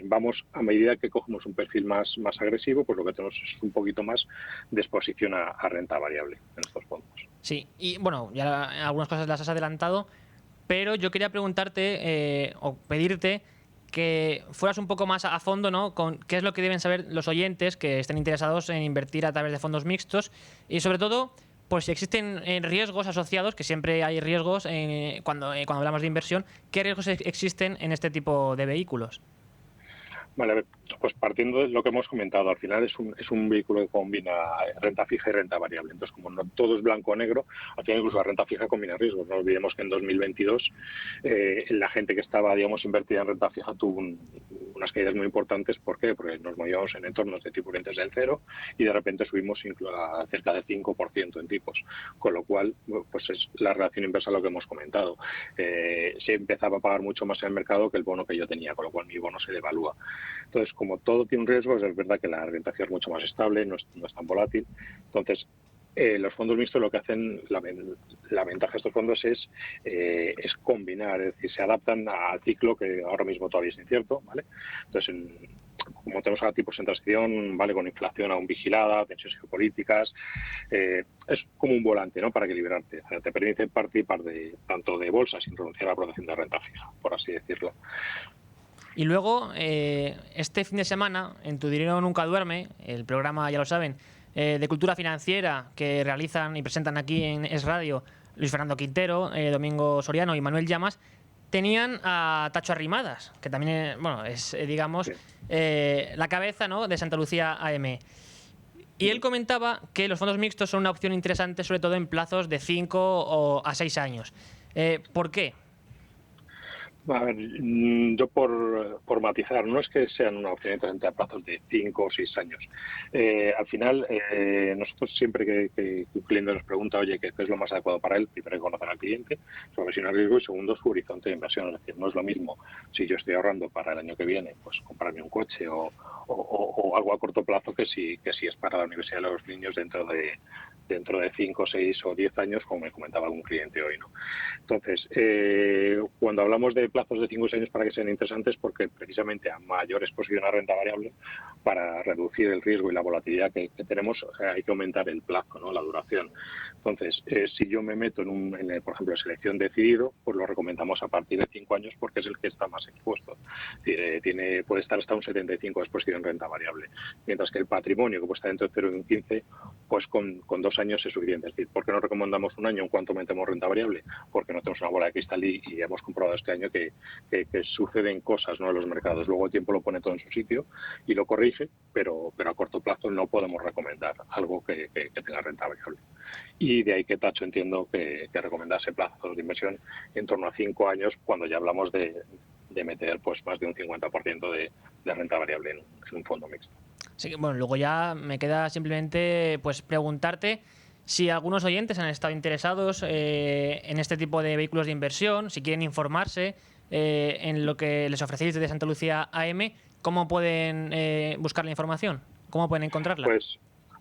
Vamos, a medida que cogemos un perfil más agresivo, pues lo que tenemos es un poquito más de exposición a renta variable en estos fondos. Sí, y bueno, ya algunas cosas las has adelantado, pero yo quería preguntarte o pedirte que fueras un poco más a fondo, ¿no?, con qué es lo que deben saber los oyentes que estén interesados en invertir a través de fondos mixtos y sobre todo, pues si existen riesgos asociados, que siempre hay riesgos cuando hablamos de inversión, ¿qué riesgos existen en este tipo de vehículos? Vale, a ver, pues partiendo de lo que hemos comentado, al final es un vehículo que combina renta fija y renta variable. Entonces, como no todo es blanco o negro, al final incluso la renta fija combina riesgos. No olvidemos que en 2022 la gente que estaba, digamos, invertida en renta fija tuvo unas caídas muy importantes. ¿Por qué? Porque nos movíamos en entornos de tipos rentes del 0 y de repente subimos incluso a cerca del 5% en tipos. Con lo cual, pues es la relación inversa a lo que hemos comentado. Se empezaba a pagar mucho más en el mercado que el bono que yo tenía, con lo cual mi bono se devalúa. Entonces, como todo tiene un riesgo, es verdad que la renta fija es mucho más estable, no es tan volátil. Entonces, los fondos mixtos lo que hacen, la ventaja de estos fondos es combinar, es decir, se adaptan al ciclo que ahora mismo todavía es incierto, ¿vale? Entonces, como tenemos ahora tipos en transición, ¿vale?, con inflación aún vigilada, tensiones geopolíticas, es como un volante, ¿no?, para equilibrarte. O sea, te permite participar tanto de bolsa sin renunciar a la protección de renta fija, por así decirlo. Y luego, este fin de semana, en Tu Dinero Nunca Duerme, el programa, ya lo saben, de cultura financiera que realizan y presentan aquí en Es Radio Luis Fernando Quintero, Domingo Soriano y Manuel Llamas, tenían a Tacho Arrimadas, que también es digamos, la cabeza, ¿no?, de Santa Lucía AM. Y él comentaba que los fondos mixtos son una opción interesante, sobre todo en plazos de 5 a 6 años. ¿Por qué? A ver, yo por matizar, no es que sean una opción interesante a plazos de 5 o 6 años. Al final, nosotros siempre que un cliente nos pregunta, oye, ¿qué es lo más adecuado para él? Primero, hay que conocer al cliente, su aversión al riesgo, y segundo, su horizonte de inversión. Es decir, no es lo mismo si yo estoy ahorrando para el año que viene, pues comprarme un coche o algo a corto plazo que si es para la universidad de los niños dentro de 5, 6 o 10 años, como me comentaba algún cliente hoy, ¿no? Entonces, cuando hablamos de plazos de 5 o 6 años para que sean interesantes, porque precisamente a mayor exposición a renta variable, para reducir el riesgo y la volatilidad que tenemos, hay que aumentar el plazo, ¿no?, la duración. Entonces, si yo me meto por ejemplo, en selección decidido, pues lo recomendamos a partir de 5 años porque es el que está más expuesto. Puede estar hasta un 75 de exposición en renta variable. Mientras que el patrimonio, que puede estar entre 0 y un 15, pues con 2 años es suficiente. Es decir, ¿por qué no recomendamos un año en cuanto metemos renta variable? Porque no tenemos una bola de cristal y hemos comprobado este año que suceden cosas, ¿no?, en los mercados. Luego el tiempo lo pone todo en su sitio y lo corrige, pero a corto plazo no podemos recomendar algo que tenga renta variable. Y de ahí que Tacho entiendo que recomendase plazos de inversión en torno a 5 años cuando ya hablamos de meter pues más de un 50% de renta variable en un fondo mixto. Sí, bueno, luego ya me queda simplemente pues preguntarte Si algunos oyentes han estado interesados en este tipo de vehículos de inversión, si quieren informarse en lo que les ofrecéis desde Santa Lucía AM, ¿cómo pueden buscar la información? ¿Cómo pueden encontrarla?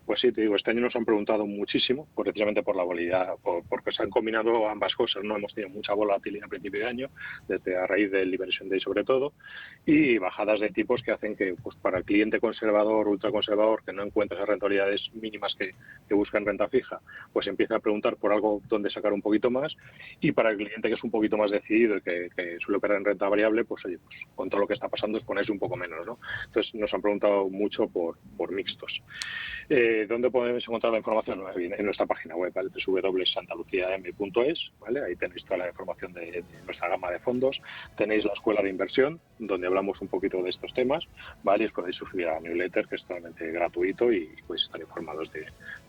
Pues sí, te digo, este año nos han preguntado muchísimo, precisamente por la volatilidad, porque se han combinado ambas cosas. No hemos tenido mucha volatilidad a principio de año, desde a raíz del Liberation Day sobre todo, y bajadas de tipos que hacen que, pues para el cliente conservador, ultraconservador, que no encuentra esas rentabilidades mínimas que busca en renta fija, pues empieza a preguntar por algo donde sacar un poquito más, y para el cliente que es un poquito más decidido y que suele operar en renta variable, pues oye, pues con todo lo que está pasando es ponerse un poco menos, ¿no? Entonces nos han preguntado mucho por mixtos. ¿Dónde podemos encontrar la información? En nuestra página web, ¿vale? www.santaluciam.es, ¿vale? Ahí tenéis toda la información de nuestra gama de fondos. Tenéis la escuela de inversión, donde hablamos un poquito de estos temas, ¿vale? Y os podéis suscribir a la newsletter, que es totalmente gratuito, y podéis estar informados de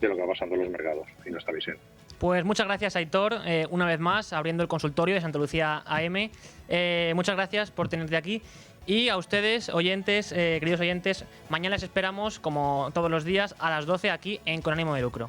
lo que va pasando en los mercados y nuestra visión. Pues muchas gracias, Aitor, una vez más, abriendo el consultorio de Santa Lucía AM. Muchas gracias por tenerte aquí. Y a ustedes, oyentes, queridos oyentes, mañana les esperamos, como todos los días, a las 12 aquí en Con Ánimo de Lucro.